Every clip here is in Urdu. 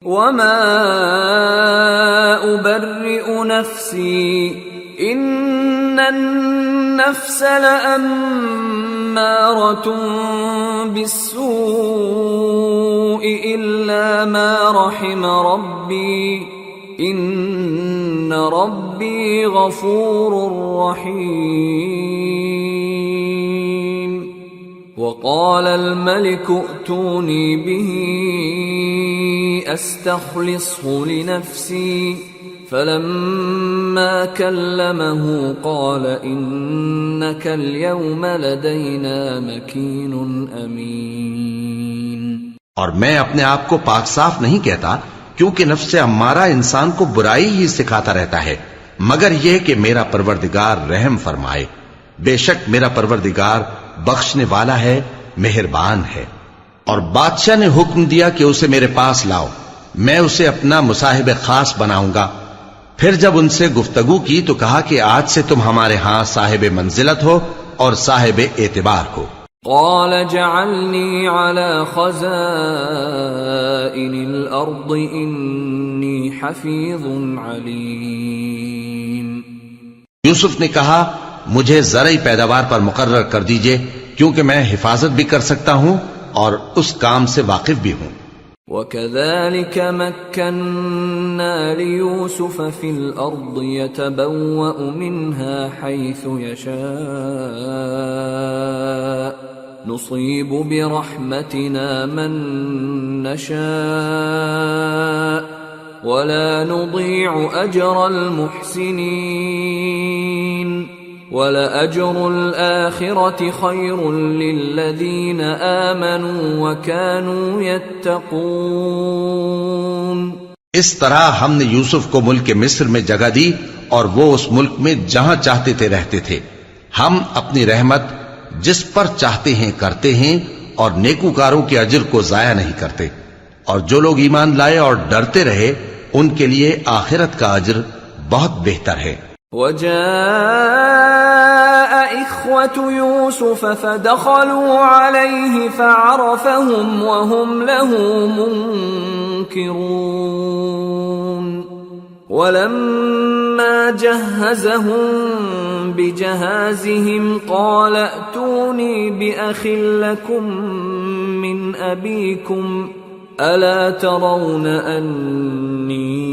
وما أبرئ نفسي إن النفس لأمارة بالسوء إلا ما رحم ربي إن ربي غفور رحيم وقال الملك ائتوني به أستخلصه لنفسي فلما كلمه قال إنك اليوم لدينا مكين أمين۔ اور میں اپنے آپ کو پاک صاف نہیں کہتا، کیونکہ نفس امارہ انسان کو برائی ہی سکھاتا رہتا ہے، مگر یہ کہ میرا پروردگار رحم فرمائے، بے شک میرا پروردگار بخشنے والا ہے، مہربان ہے۔ اور بادشاہ نے حکم دیا کہ اسے میرے پاس لاؤ، میں اسے اپنا مصاحب خاص بناؤں گا۔ پھر جب ان سے گفتگو کی تو کہا کہ آج سے تم ہمارے ہاں صاحب منزلت ہو اور صاحب اعتبار ہو۔ قال جعلني على خزائن الأرض إني حفيظ عليم۔ یوسف نے کہا مجھے زرعی پیداوار پر مقرر کر دیجئے، کیونکہ میں حفاظت بھی کر سکتا ہوں اور اس کام سے واقف بھی ہوں۔ وَكَذَلِكَ مَكَّنَّا لِيُوسُفَ فِي الْأَرْضِ يَتَبَوَّأُ مِنْهَا حَيْثُ يَشَاءُ نُصِيبُ بِرَحْمَتِنَا مَن نَّشَاءُ وَلَا نُضِيعُ أَجْرَ الْمُحْسِنِينَ وَلَأَجْرُ الْآخِرَةِ خَيْرٌ لِّلَّذِينَ آمَنُوا وَكَانُوا يَتَّقُونَ۔ اس طرح ہم نے یوسف کو ملک مصر میں جگہ دی اور وہ اس ملک میں جہاں چاہتے تھے رہتے تھے۔ ہم اپنی رحمت جس پر چاہتے ہیں کرتے ہیں اور نیکوکاروں کے اجر کو ضائع نہیں کرتے، اور جو لوگ ایمان لائے اور ڈرتے رہے ان کے لیے آخرت کا اجر بہت بہتر ہے۔ وجاء إخوة يوسف فدخلوا عليه فعرفهم وهم له منكرون ولما جهزهم بجهازهم قال ائتوني بأخ لكم من أبيكم ألا ترون أني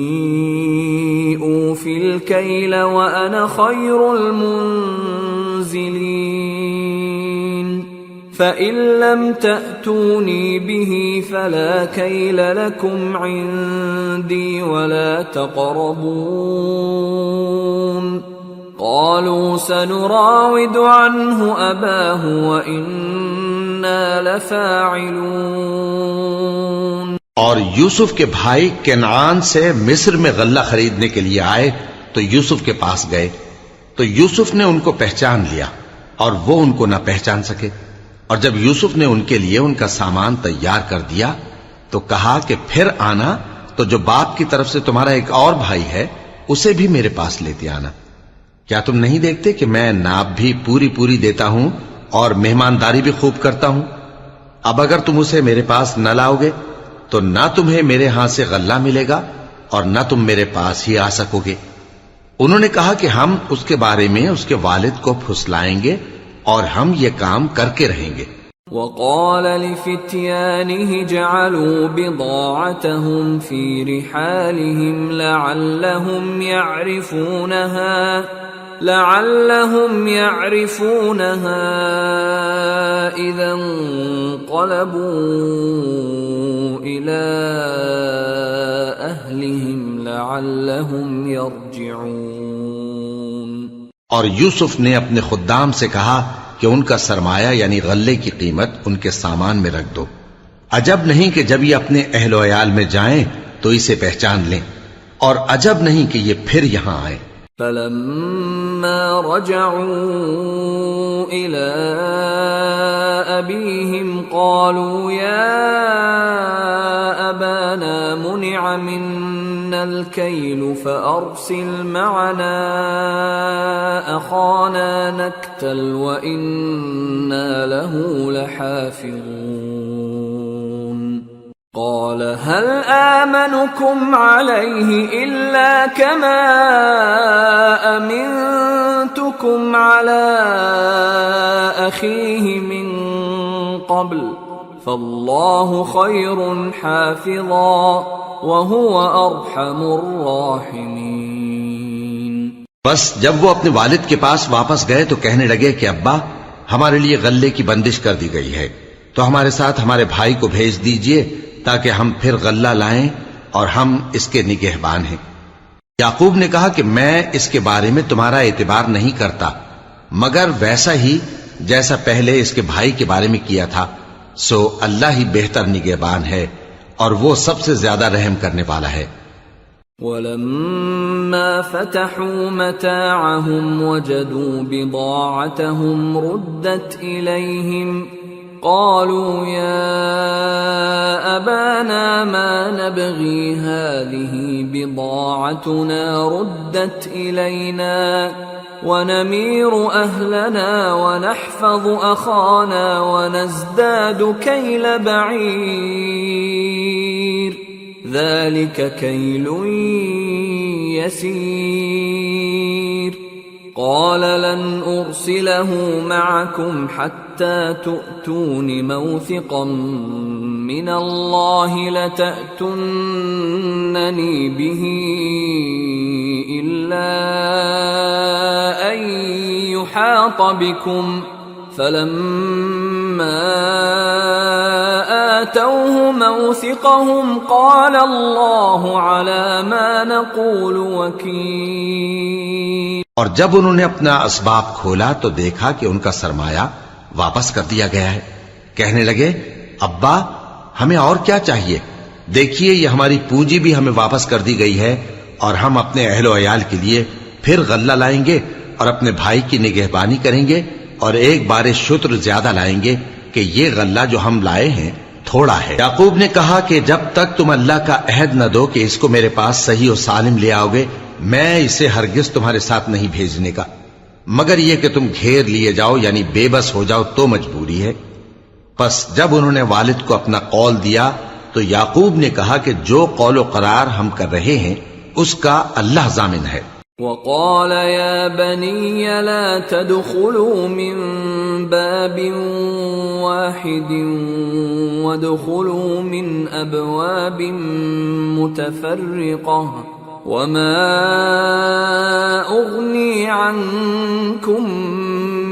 أوفي الكيل وأنا خير المنزلين فإن لم تأتوني به فلا كيل لكم عندي ولا تقربون قالوا سنراود عنه أباه وإنا لفاعلون۔ اور یوسف کے بھائی کنعان سے مصر میں غلہ خریدنے کے لیے آئے تو یوسف کے پاس گئے تو یوسف نے ان کو پہچان لیا اور وہ ان کو نہ پہچان سکے، اور جب یوسف نے ان کے لیے ان کا سامان تیار کر دیا تو کہا کہ پھر آنا تو جو باپ کی طرف سے تمہارا ایک اور بھائی ہے اسے بھی میرے پاس لیتے آنا۔ کیا تم نہیں دیکھتے کہ میں ناب بھی پوری پوری دیتا ہوں اور مہمانداری بھی خوب کرتا ہوں؟ اب اگر تم اسے میرے پاس نہ لاؤ گے تو نہ تمہیں میرے ہاں سے غلہ ملے گا اور نہ تم میرے پاس ہی آ سکو گے۔ انہوں نے کہا کہ ہم اس کے بارے میں اس کے والد کو پھسلائیں گے اور ہم یہ کام کر کے رہیں گے۔ وقال لفتيانه جعلوا بضاعتهم في رحالهم لعلهم يعرفونها إذا انقلبوا إلى أهلهم لعلهم يرجعون۔ اور یوسف نے اپنے خدام سے کہا کہ ان کا سرمایہ یعنی غلے کی قیمت ان کے سامان میں رکھ دو، عجب نہیں کہ جب یہ اپنے اہل و عیال میں جائیں تو اسے پہچان لیں، اور عجب نہیں کہ یہ پھر یہاں آئیں۔ فلما رجعوا إلى أبيهم قالوا يا أبانا منع منا الكيل فأرسل معنا أخانا نكتل وإنا له لحافظون۔ قال هل آمنكم عليه إلا كما أمنتكم على أخيه من قبل فالله خير حافظا وهو أرحم الراحمين۔ بس جب وہ اپنے والد کے پاس واپس گئے تو کہنے لگے کہ ابا، ہمارے لیے غلے کی بندش کر دی گئی ہے، تو ہمارے ساتھ ہمارے بھائی کو بھیج دیجئے تاکہ ہم پھر غلہ لائیں اور ہم اس کے نگہبان ہیں۔ یعقوب نے کہا کہ میں اس کے بارے میں تمہارا اعتبار نہیں کرتا مگر ویسا ہی جیسا پہلے اس کے بھائی کے بارے میں کیا تھا، سو اللہ ہی بہتر نگہبان ہے اور وہ سب سے زیادہ رحم کرنے والا ہے۔ وَلَمَّا فَتَحُوا مَتَاعَهُمْ وَجَدُوا بِضَاعَتَهُمْ رُدَّتْ إِلَيْهِمْ قالوا يا أبانا ما نبغي هذه بضاعتنا ردت إلينا ونمير أهلنا ونحفظ أخانا ونزداد كيل بعير ذلك كيل يسير قال لن أرسله معكم حتى تؤتون موثقا من الله لتأتونني به إلا أن يحاط بكم فلما آتوه موثقهم قال الله على ما نقول وكيل۔ اور جب انہوں نے اپنا اسباب کھولا تو دیکھا کہ ان کا سرمایہ واپس کر دیا گیا ہے۔ کہنے لگے ابا ہمیں اور کیا چاہیے، دیکھیے یہ ہماری پونجی بھی ہمیں واپس کر دی گئی ہے اور ہم اپنے اہل و عیال کے لیے پھر غلہ لائیں گے اور اپنے بھائی کی نگہبانی کریں گے اور ایک بار شتر زیادہ لائیں گے کہ یہ غلہ جو ہم لائے ہیں تھوڑا ہے۔ یعقوب نے کہا کہ جب تک تم اللہ کا عہد نہ دو کہ اس کو میرے پاس صحیح و سالم لے آؤ گے میں اسے ہرگز تمہارے ساتھ نہیں بھیجنے کا، مگر یہ کہ تم گھیر لیے جاؤ یعنی بے بس ہو جاؤ تو مجبوری ہے۔ پس جب انہوں نے والد کو اپنا قول دیا تو یعقوب نے کہا کہ جو قول و قرار ہم کر رہے ہیں اس کا اللہ ضامن ہے۔ وقال يا بني لا تدخلوا من باب واحد وادخلوا من أبواب متفرقة وما أغني عنكم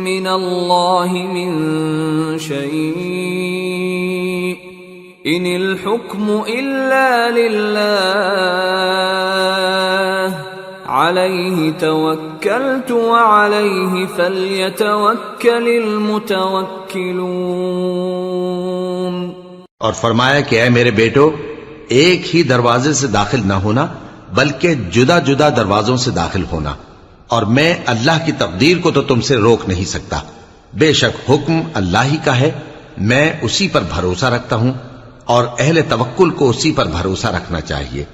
من الله من شيء إن الحكم إلا لله عليه توكلت وعليه فليتوكل المتوكلون۔ اور فرمایا کہ اے میرے بیٹو ایک ہی دروازے سے داخل نہ ہونا بلکہ جدا جدا دروازوں سے داخل ہونا، اور میں اللہ کی تقدیر کو تو تم سے روک نہیں سکتا، بے شک حکم اللہ ہی کا ہے، میں اسی پر بھروسہ رکھتا ہوں اور اہل توکل کو اسی پر بھروسہ رکھنا چاہیے۔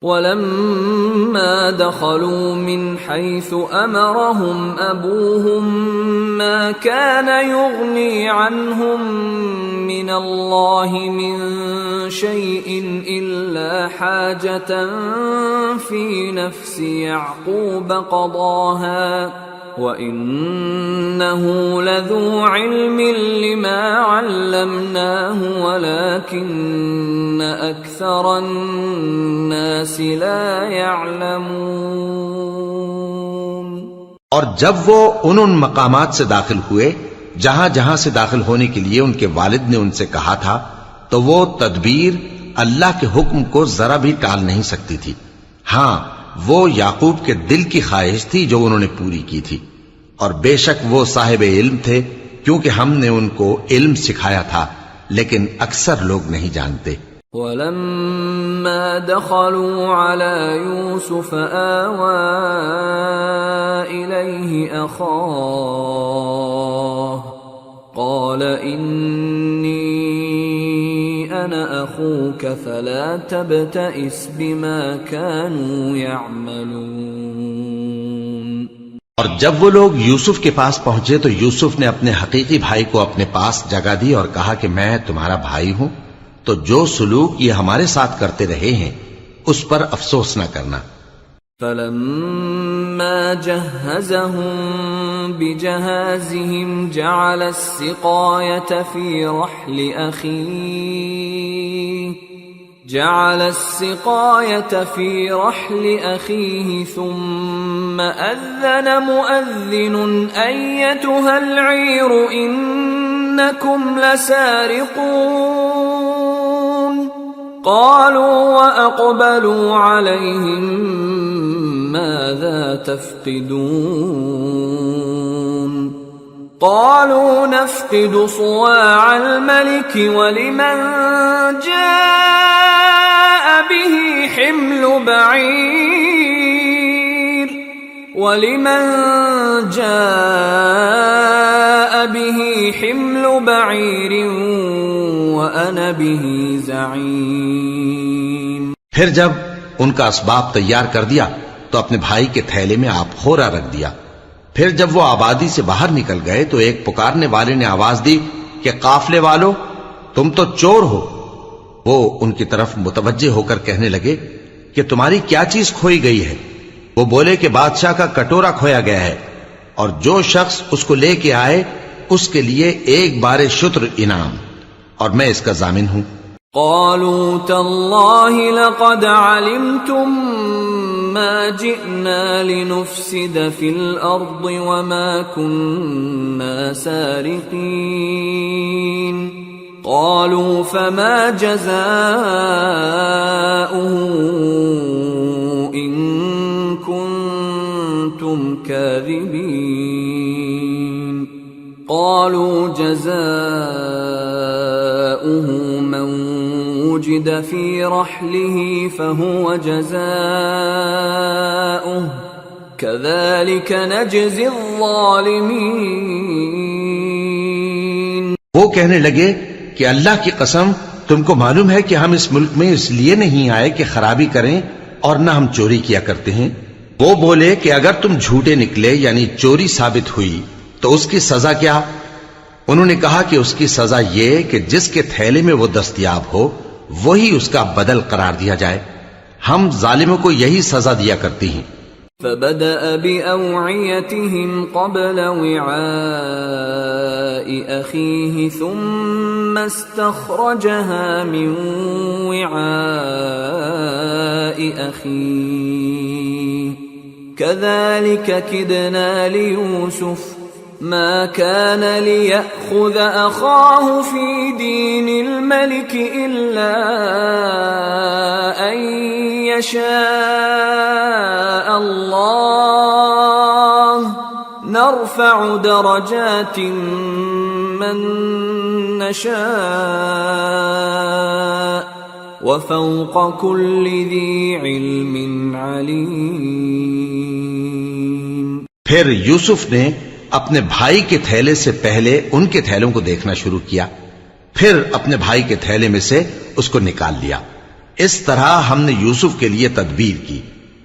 وَلَمَّا دَخَلُوا مِنْ حَيْثُ أَمَرَهُمْ أَبُوهُمْ مَا كَانَ يُغْنِي عَنْهُمْ مِنَ اللَّهِ مِنْ شَيْءٍ إِلَّا حَاجَةً فِي نَفْسِ يَعْقُوبَ قَضَاهَا وَإِنَّهُ لَذُو عِلْمٍ لِمَا عَلَّمْنَاهُ وَلَكِنَّ أَكْثَرَ النَّاسِ لَا يَعْلَمُونَ۔ اور جب وہ ان مقامات سے داخل ہوئے جہاں جہاں سے داخل ہونے کے لیے ان کے والد نے ان سے کہا تھا تو وہ تدبیر اللہ کے حکم کو ذرا بھی ٹال نہیں سکتی تھی، ہاں وہ یعقوب کے دل کی خواہش تھی جو انہوں نے پوری کی تھی، اور بے شک وہ صاحب علم تھے کیونکہ ہم نے ان کو علم سکھایا تھا، لیکن اکثر لوگ نہیں جانتے۔ وَلَمَّا دَخَلُوا عَلَى يُوسُفَ آوَى إِلَيْهِ أَخَاهُ قَالَ إِنِّي أَنَا أَخُوكَ فَلَا تَبْتَئِسْ بِمَا كَانُوا يَعْمَلُونَ۔ اور جب وہ لوگ یوسف کے پاس پہنچے تو یوسف نے اپنے حقیقی بھائی کو اپنے پاس جگہ دی اور کہا کہ میں تمہارا بھائی ہوں، تو جو سلوک یہ ہمارے ساتھ کرتے رہے ہیں اس پر افسوس نہ کرنا۔ فلما جهزهم بجهازهم جعل السقاية في رحل أخيه ثم أذن مؤذن أيتها العير إنكم لسارقون قالوا وأقبلوا عليهم ماذا تفقدون قالوا نفقد صواع الملك ولمن جاء به حمل بعير وأنا به زعيم۔ پھر جب ان کا اسباب تیار کر دیا تو اپنے بھائی کے تھیلے میں آپ خورا رکھ دیا۔ پھر جب وہ آبادی سے باہر نکل گئے تو ایک پکارنے والے نے آواز دی کہ قافلے والو تم تو چور ہو۔ وہ ان کی طرف متوجہ ہو کر کہنے لگے کہ تمہاری کیا چیز کھوئی گئی ہے؟ وہ بولے کہ بادشاہ کا کٹورا کھویا گیا ہے، اور جو شخص اس کو لے کے آئے اس کے لیے ایک بار شتر انعام، اور میں اس کا ضامن ہوں۔ قالوا تالله لقد علمتم ما جئنا لنفسد في الأرض وما كنا سارقين قالوا فما جزاؤه إن كنتم كاذبين قالوا جزاؤه من وجد في رحله فهو جزاؤه كذلك نجزي الظالمين۔ وہ کہنے لگے کہ اللہ کی قسم تم کو معلوم ہے کہ ہم اس ملک میں اس لیے نہیں آئے کہ خرابی کریں اور نہ ہم چوری کیا کرتے ہیں۔ وہ بولے کہ اگر تم جھوٹے نکلے یعنی چوری ثابت ہوئی تو اس کی سزا کیا؟ انہوں نے کہا کہ اس کی سزا یہ کہ جس کے تھیلے میں وہ دستیاب ہو وہی اس کا بدل قرار دیا جائے، ہم ظالموں کو یہی سزا دیا کرتی ہیں۔ فبدأ بأوعيتهم قبل وعاء أخيه ثم استخرجها من وعاء أخيه كذلك كدنا ليوسف ما كان ليأخذ أخاه في دين الملك إلا أن يشاء الله نرفع درجات من نشاء وفوق كل ذي علم عليم۔ پھر یوسف نے اپنے بھائی کے تھیلے سے پہلے ان کے تھیلوں کو دیکھنا شروع کیا، پھر اپنے بھائی کے تھیلے میں سے اس کو نکال لیا۔ اس طرح ہم نے یوسف کے لیے تدبیر کی،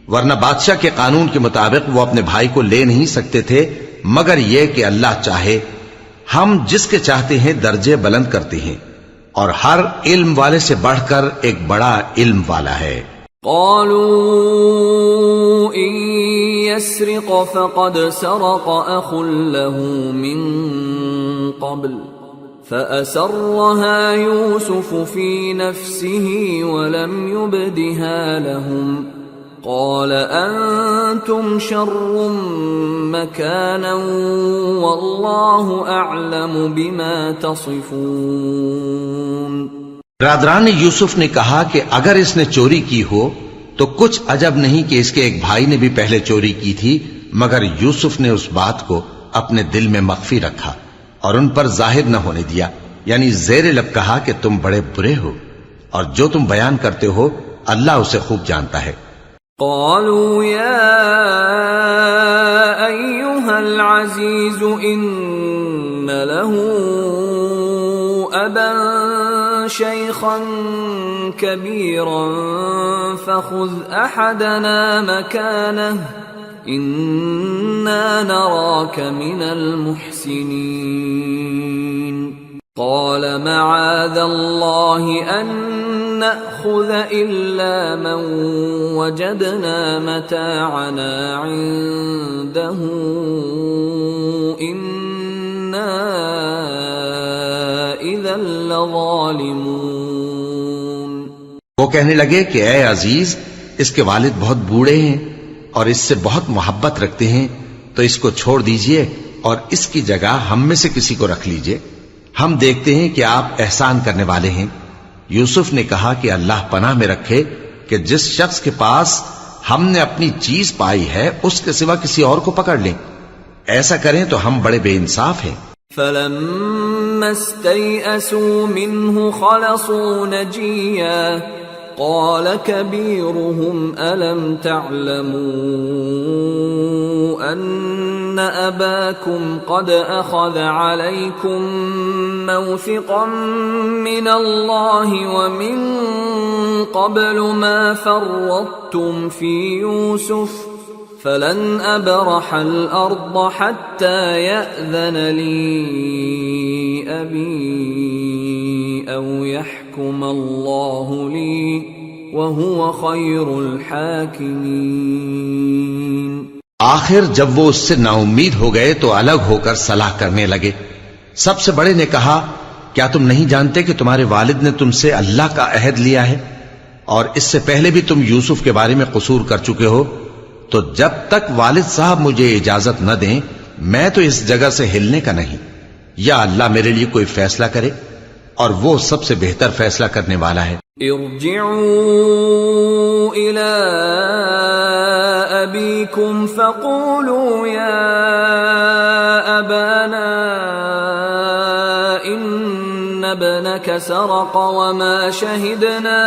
ورنہ بادشاہ کے قانون کے مطابق وہ اپنے بھائی کو لے نہیں سکتے تھے مگر یہ کہ اللہ چاہے۔ ہم جس کے چاہتے ہیں درجے بلند کرتے ہیں، اور ہر علم والے سے بڑھ کر ایک بڑا علم والا ہے۔ قالوا إن يسرق فقد سرق أخ له من قبل فأسرها يوسف في نفسه ولم يبدها لهم قال أنتم شر مكانا والله أعلم بما تصفون۔ برادران یوسف نے کہا کہ اگر اس نے چوری کی ہو تو کچھ عجب نہیں کہ اس کے ایک بھائی نے بھی پہلے چوری کی تھی، مگر یوسف نے اس بات کو اپنے دل میں مخفی رکھا اور ان پر ظاہر نہ ہونے دیا، یعنی زیر لب کہا کہ تم بڑے برے ہو، اور جو تم بیان کرتے ہو اللہ اسے خوب جانتا ہے۔ قالوا يا أيها العزيز إن له أبا شيخا كبيرا فخذ أحدنا مكانه إنا نراك من المحسنين۔ قال معاذ الله أن نأخذ إلا من وجدنا متاعنا عنده إنا إذا لظالمون. وہ کہنے لگے کہ اے عزیز، اس کے والد بہت بوڑھے ہیں اور اس سے بہت محبت رکھتے ہیں، تو اس کو چھوڑ دیجئے اور اس کی جگہ ہم میں سے کسی کو رکھ لیجئے، ہم دیکھتے ہیں کہ آپ احسان کرنے والے ہیں. یوسف نے کہا کہ اللہ پناہ میں رکھے کہ جس شخص کے پاس ہم نے اپنی چیز پائی ہے اس کے سوا کسی اور کو پکڑ لیں. ایسا کریں تو ہم بڑے بے انصاف ہیں. فَلَمَّا اسْتَيْأَسُوا مِنْهُ خَلَصُوا نَجِيًّا قَالَ كَبِيرُهُمْ أَلَمْ تَعْلَمُوا أَنَّ أَبَاكُمْ قَدْ أَخَذَ عَلَيْكُمْ مَوْثِقًا مِّنَ اللَّهِ وَمِن قَبْلُ مَا فَرَّطتُمْ فِي يُوسُفَ فَلَنْ أَبْرَحَ الْأَرْضَ حَتَّى يَأْذَنَ لِي أَبِي أَوْ يَحْكُمَ اللَّهُ لِي وَهُوَ خَيْرُ الْحَاكِمِينَ. آخر جب وہ اس سے نا امید ہو گئے تو الگ ہو کر صلاح کرنے لگے. سب سے بڑے نے کہا، کیا تم نہیں جانتے کہ تمہارے والد نے تم سے اللہ کا عہد لیا ہے اور اس سے پہلے بھی تم یوسف کے بارے میں قصور کر چکے ہو؟ تو جب تک والد صاحب مجھے اجازت نہ دیں میں تو اس جگہ سے ہلنے کا نہیں، یا اللہ میرے لیے کوئی فیصلہ کرے اور وہ سب سے بہتر فیصلہ کرنے والا ہے. ارجعوا إلى أبيكم فقولوا يا أبانا إن ابنك سرق وما شهدنا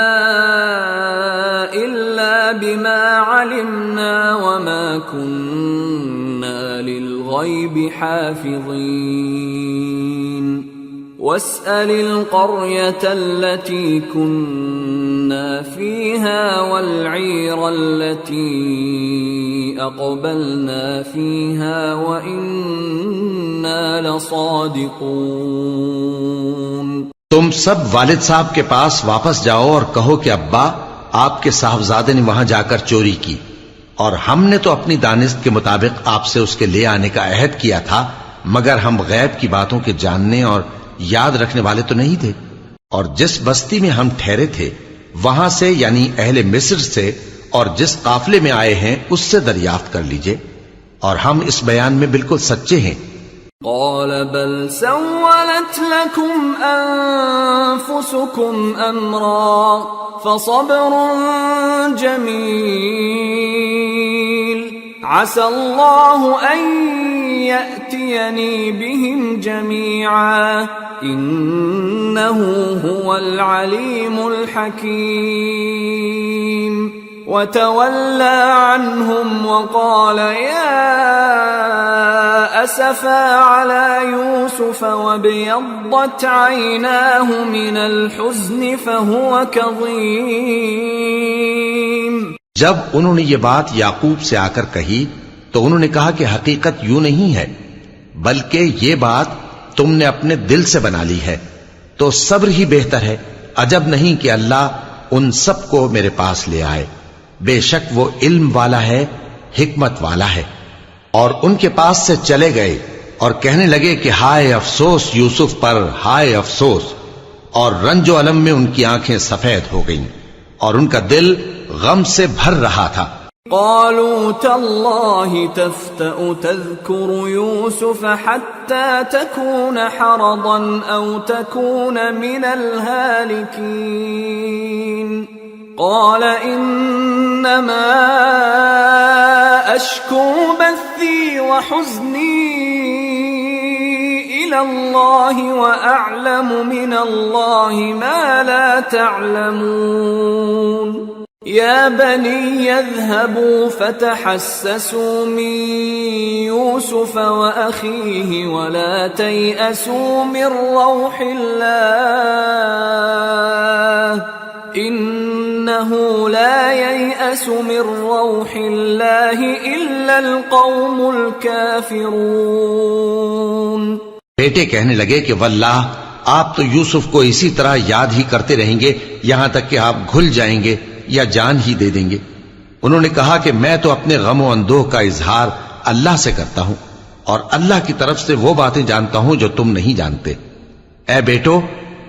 إلا بما علمنا وما كنا للغيب حافظين واسأل القرية التي كنا فيها والعير التي أقبلنا فيها وإنا لصادقون. تم سب والد صاحب کے پاس واپس جاؤ اور کہو کہ ابا، آپ کے صاحبزادے نے وہاں جا کر چوری کی اور ہم نے تو اپنی دانست کے مطابق آپ سے اس کے لے آنے کا عہد کیا تھا، مگر ہم غیب کی باتوں کے جاننے اور یاد رکھنے والے تو نہیں تھے. اور جس بستی میں ہم ٹھہرے تھے وہاں سے یعنی اہل مصر سے اور جس قافلے میں آئے ہیں اس سے دریافت کر لیجئے، اور ہم اس بیان میں بالکل سچے ہیں. قال بل سولت لكم أنفسكم أمرا فصبر جميل عسى الله أن يأتيني بهم جميعا إنه هو العليم الحكيم. وتولى عنهم وقال يا أسفا على يوسف وابيضت عيناه من الحزن فهو كظيم. جب انہوں نے یہ بات یعقوب سے آ کر کہی تو انہوں نے کہا کہ حقیقت یوں نہیں ہے، بلکہ یہ بات تم نے اپنے دل سے بنا لی ہے، تو صبر ہی بہتر ہے. عجب نہیں کہ اللہ ان سب کو میرے پاس لے آئے، بے شک وہ علم والا ہے، حکمت والا ہے. اور ان کے پاس سے چلے گئے اور کہنے لگے کہ ہائے افسوس یوسف پر، ہائے افسوس. اور رنج و الم میں ان کی آنکھیں سفید ہو گئیں اور ان کا دل غم سے بھر رہا تھا. قالوا تالله تفتأ تذكر يوسف حتى تكون حرضا أو تكون من الهالكين. قال إنما أشكو بثي وحزني إلى الله وأعلم من الله ما لا تعلمون. يا بني اذهبوا فتحسسوا من يوسف وأخيه ولا تيأسوا من روح الله إنه لا ييأس من روح الله إلا القوم الكافرون. بیٹے کہنے لگے کہ واللہ آپ تو یوسف کو اسی طرح یاد ہی کرتے رہیں گے یہاں تک کہ آپ گھل جائیں گے یا جان ہی دے دیں گے۔ انہوں نے کہا کہ میں تو اپنے غم و اندوہ کا اظہار اللہ سے کرتا ہوں اور اللہ کی طرف سے وہ باتیں جانتا ہوں جو تم نہیں جانتے۔ اے بیٹو،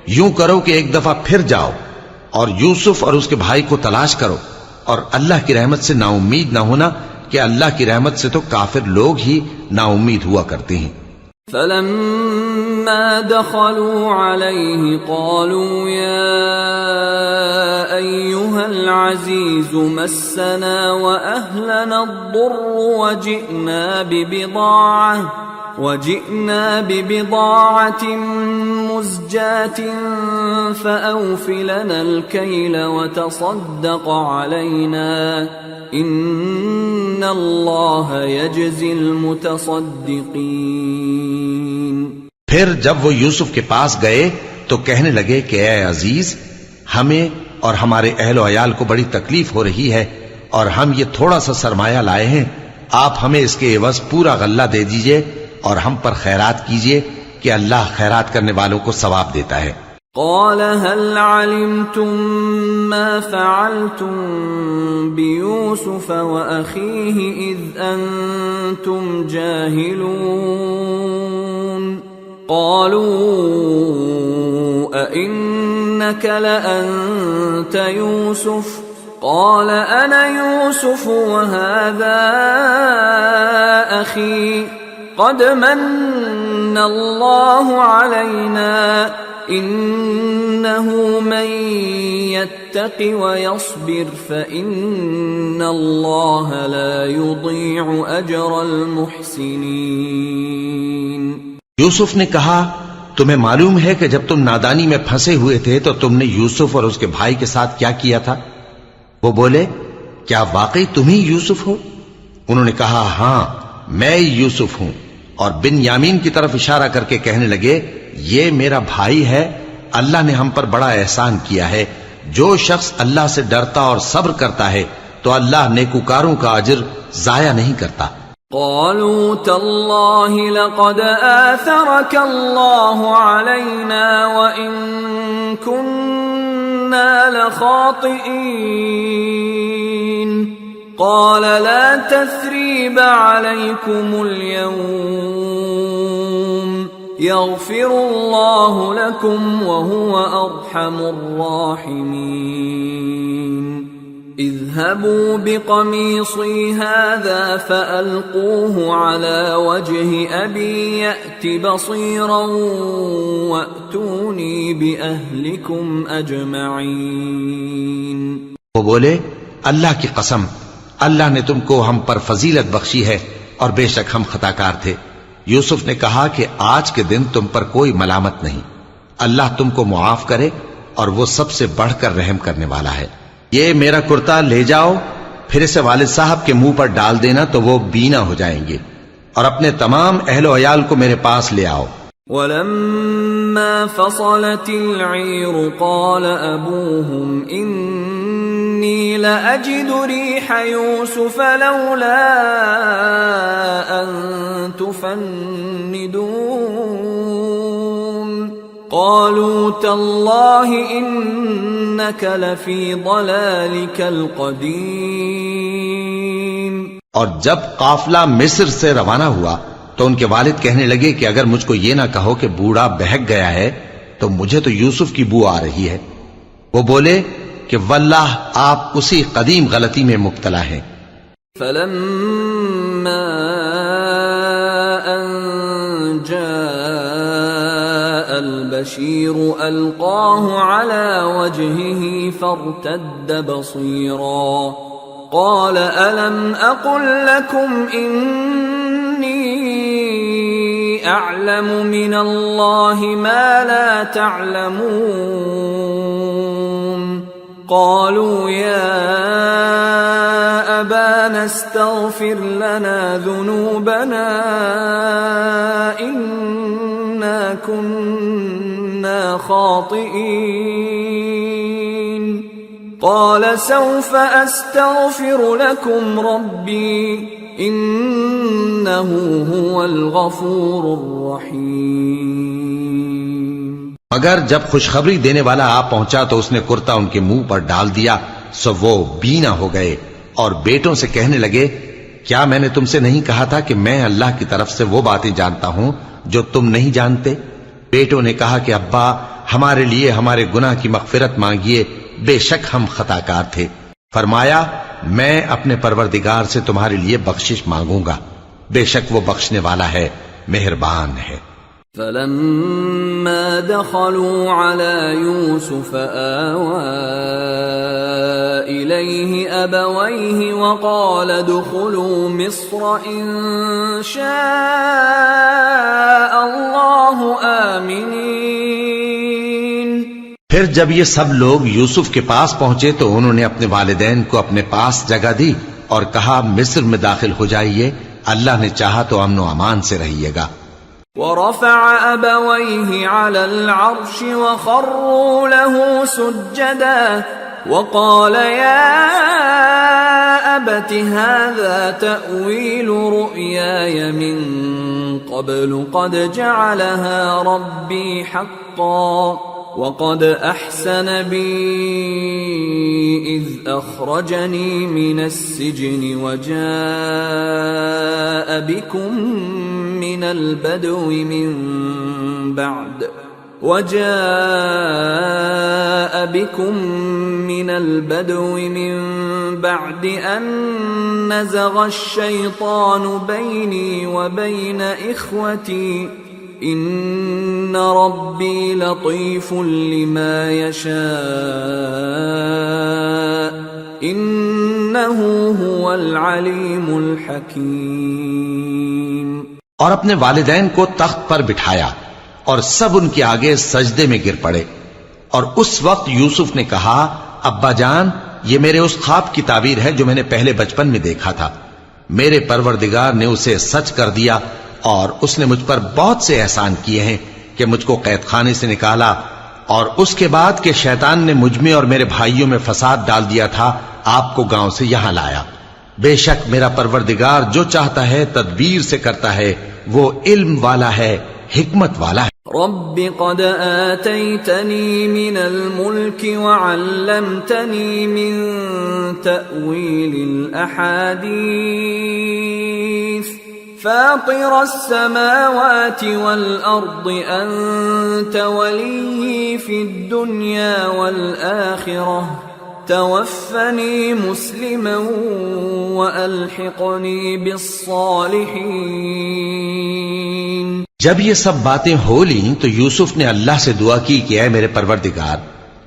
یوں کرو کہ ایک دفعہ پھر جاؤ اور یوسف اور اس کے بھائی کو تلاش کرو، اور اللہ کی رحمت سے نا امید نہ ہونا کہ اللہ کی رحمت سے تو کافر لوگ ہی نا امید ہوا کرتے ہیں۔ فلما دخلوا عليه قالوا يا أيها العزيز مسنا وأهلنا الضر وجئنا ببضاعة مزجاة فأوف لنا الكيل وتصدق علينا إن الله يجزي المتصدقين۔ پھر جب وہ یوسف کے پاس گئے تو کہنے لگے کہ اے عزیز، ہمیں اور ہمارے اہل و عیال کو بڑی تکلیف ہو رہی ہے اور ہم یہ تھوڑا سا سرمایہ لائے ہیں، آپ ہمیں اس کے عوض پورا غلہ دے دیجئے اور ہم پر خیرات کیجئے کہ اللہ خیرات کرنے والوں کو ثواب دیتا ہے۔ قال هل علمتم ما فعلتم بيوسف وأخيه إذ أنتم جاهلون؟ قالوا أئنك لأنت يوسف؟ قال أنا يوسف وهذا أخي قد من الله علينا إنه من يتق ويصبر فإن الله لا يضيع أجر المحسنين۔ یوسف نے کہا تمہیں معلوم ہے کہ جب تم نادانی میں پھنسے ہوئے تھے تو تم نے یوسف اور اس کے بھائی کے ساتھ کیا کیا تھا؟ وہ بولے کیا واقعی تم ہی یوسف ہو؟ انہوں نے کہا ہاں میں یوسف ہوں، اور بن یامین کی طرف اشارہ کر کے کہنے لگے یہ میرا بھائی ہے، اللہ نے ہم پر بڑا احسان کیا ہے، جو شخص اللہ سے ڈرتا اور صبر کرتا ہے تو اللہ نیکوکاروں کا اجر ضائع نہیں کرتا۔ قالوا تالله لقد آثرك الله علينا وإن كنا لخاطئين قال لا تثريب عليكم اليوم يغفر الله لكم وهو أرحم الراحمين اذهبوا بقميصي هذا فألقوه على وجه أبي يأت بصيرا وأتوني بأهلكم أجمعين۔ وہ بولے اللہ کی قسم، اللہ نے تم کو ہم پر فضیلت بخشی ہے اور بے شک ہم خطا کار تھے۔ یوسف نے کہا کہ آج کے دن تم پر کوئی ملامت نہیں، اللہ تم کو معاف کرے اور وہ سب سے بڑھ کر رحم کرنے والا ہے۔ یہ میرا کرتا لے جاؤ، پھر اسے والد صاحب کے منہ پر ڈال دینا تو وہ بینا ہو جائیں گے، اور اپنے تمام اہل و عیال کو میرے پاس لے آؤ۔ وَلَمَّا فَصَلَتِ الْعِيرُ قَالَ أَبُوهُمْ إِنِّي لَأَجِدُ رِيحَ يُوسُفَ لَوْلَا أَن تُفَنِّدُونَ قَالُوا تَاللَّهِ إِنَّكَ لَفِي ضَلَالِكَ الْقَدِيمِ۔ اور جب قافلہ مصر سے روانہ ہوا تو ان کے والد کہنے لگے کہ اگر مجھ کو یہ نہ کہو کہ بوڑھا بہک گیا ہے تو مجھے تو یوسف کی بو آ رہی ہے۔ وہ بولے کہ واللہ آپ اسی قدیم غلطی میں مبتلا ہیں۔ فَلَمَّا أَن جَاءَ الْبَشِيرُ أَلْقَاهُ عَلَى وَجْهِهِ فَارْتَدَّ بَصِيرًا قَالَ أَلَمْ أَقُلْ لَكُمْ إِنِّي أَعْلَمُ مِنَ اللَّهِ مَا لَا تَعْلَمُونَ قَالُوا يَا أَبَانَا اسْتَغْفِرْ لَنَا ذُنُوبَنَا إِنَّا كُنَّا خَاطِئِينَ قَالَ سَوْفَ أَسْتَغْفِرُ لَكُمْ رَبِّي إِنَّهُ هُوَ الْغَفُورُ الرَّحِيمُ۔ مگر جب خوشخبری دینے والا آ پہنچا تو اس نے کرتا ان کے منہ پر ڈال دیا، سو وہ بینا ہو گئے اور بیٹوں سے کہنے لگے، کیا میں نے تم سے نہیں کہا تھا کہ میں اللہ کی طرف سے وہ باتیں جانتا ہوں جو تم نہیں جانتے؟ بیٹوں نے کہا کہ ابا، ہمارے لیے ہمارے گناہ کی مغفرت مانگیے، بے شک ہم خطا کار تھے۔ فرمایا، میں اپنے پروردگار سے تمہارے لیے بخشش مانگوں گا، بے شک وہ بخشنے والا ہے، مہربان ہے۔ فلما دخلوا على يوسف آوى إليه أبويه وقال ادخلوا مصر إن شاء الله آمنين۔ پھر جب یہ سب لوگ یوسف کے پاس پہنچے تو انہوں نے اپنے والدین کو اپنے پاس جگہ دی اور کہا، مصر میں داخل ہو جائیے، اللہ نے چاہا تو امن و امان سے رہیے گا۔ ورفع أبويه على العرش وخروا له سجدا وقال يا أبت هذا تأويل رؤياي من قبل قد جعلها ربي حقا وقد أحسن بي إذ أخرجني من السجن وجاء بكم من البدو من بعد أن نزغ الشيطان بيني وبين إخوتي إن ربي لطيف لما يشاء إنه هو العليم الحكيم۔ اور اپنے والدین کو تخت پر بٹھایا اور سب ان کے آگے سجدے میں گر پڑے، اور اس وقت یوسف نے کہا، ابا جان، یہ میرے اس خواب کی تعبیر ہے جو میں نے پہلے بچپن میں دیکھا تھا۔ میرے پروردگار نے اسے سچ کر دیا اور اس نے مجھ پر بہت سے احسان کیے ہیں کہ مجھ کو قید خانے سے نکالا، اور اس کے بعد کہ شیطان نے مجھ میں اور میرے بھائیوں میں فساد ڈال دیا تھا، آپ کو گاؤں سے یہاں لایا۔ بے شک میرا پروردگار جو چاہتا ہے تدبیر سے کرتا ہے، وہ علم والا ہے، حکمت والا ہے۔ رب قد آتيتني من الملك وعلمتني من تأويل الأحاديث فاطر السماوات والأرض أنت ولي في الدنيا والآخرة توفني مسلما وألحقني بالصالحين۔ جب یہ سب باتیں ہو لیں تو یوسف نے اللہ سے دعا کی کہ اے میرے پروردگار،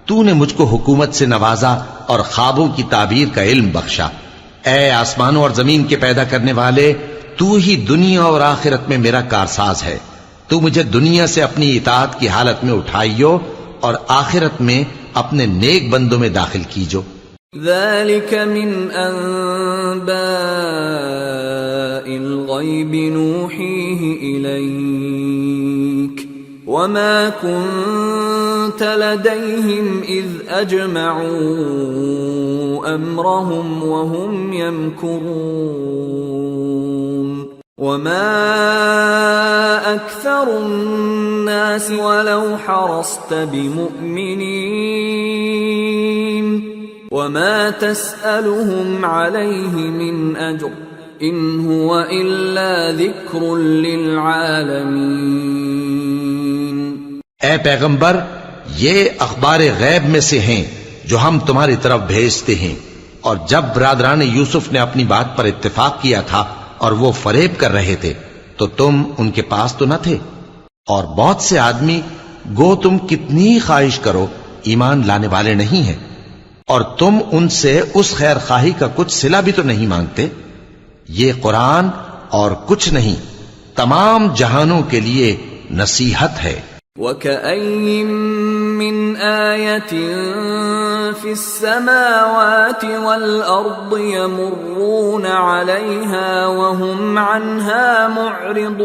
تو نے مجھ کو حکومت سے نوازا اور خوابوں کی تعبیر کا علم بخشا۔ اے آسمانوں اور زمین کے پیدا کرنے والے، تو ہی دنیا اور آخرت میں میرا کارساز ہے۔ تو مجھے دنیا سے اپنی اطاعت کی حالت میں اٹھائیو اور آخرت میں اپنے نیک بندوں میں داخل کیجو۔ ذلك من أنباء الغيب نوحيه إليك وما كنت لديهم إذ أجمعوا أمرهم وهم يمكرون وما أكثر الناس ولو حرصت بمؤمنين وما تسألهم عليه من أجر إن هو إلا ذكر للعالمين۔ اے پیغمبر، یہ اخبار غیب میں سے ہیں جو ہم تمہاری طرف بھیجتے ہیں، اور جب برادران یوسف نے اپنی بات پر اتفاق کیا تھا اور وہ فریب کر رہے تھے تو تم ان کے پاس تو نہ تھے، اور بہت سے آدمی گو تم کتنی خواہش کرو ایمان لانے والے نہیں ہیں، اور تم ان سے اس خیر خواہی کا کچھ صلہ بھی تو نہیں مانگتے۔ یہ قرآن اور کچھ نہیں تمام جہانوں کے لیے نصیحت ہے۔ وَكَأَيِّن مِّنْ آيَةٍ فِي السَّمَاوَاتِ وَالْأَرْضِ يَمُرُّونَ عَلَيْهَا وَهُمْ عَنْهَا مُعْرِضُونَ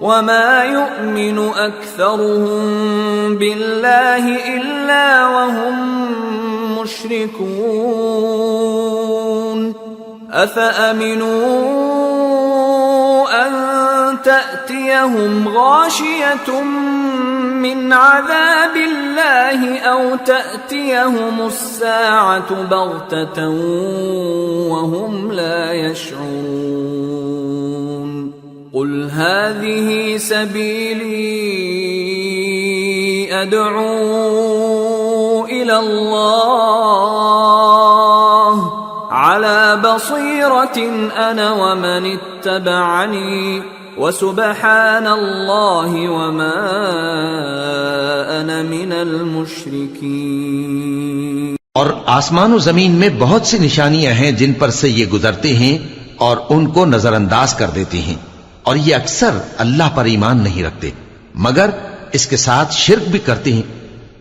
وَمَا يُؤْمِنُ أَكْثَرُهُم بِاللَّهِ إِلَّا وَهُم مُشْرِكُونَ أَفَأَمِنُوا أَن تأتيهم غاشية من عذاب الله أو تأتيهم الساعة بغتة وهم لا يشعرون قل هذه سبيلي أدعو إلى الله على بصيرة أنا ومن اتبعني وسبحان الله وما أنا من المشركين۔ اور آسمان و زمین میں بہت سی نشانیاں ہیں جن پر سے یہ گزرتے ہیں اور ان کو نظر انداز کر دیتے ہیں، اور یہ اکثر اللہ پر ایمان نہیں رکھتے مگر اس کے ساتھ شرک بھی کرتے ہیں۔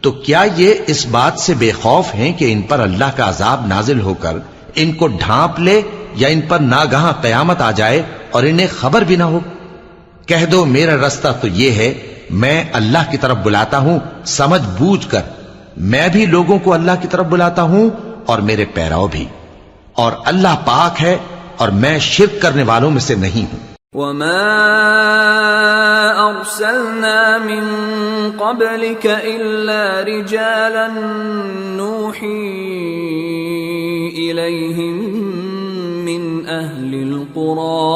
تو کیا یہ اس بات سے بے خوف ہیں کہ ان پر اللہ کا عذاب نازل ہو کر ان کو ڈھانپ لے یا ان پر ناگہاں قیامت آ جائے اور انہیں خبر بھی نہ ہو؟ کہہ دو میرا رستہ تو یہ ہے، میں اللہ کی طرف بلاتا ہوں سمجھ بوجھ کر، میں بھی لوگوں کو اللہ کی طرف بلاتا ہوں اور میرے پیراؤ بھی، اور اللہ پاک ہے اور میں شرک کرنے والوں میں سے نہیں ہوں۔ وما أرسلنا من قبلك إلا رجالا نوحي إليهم من أهل القرى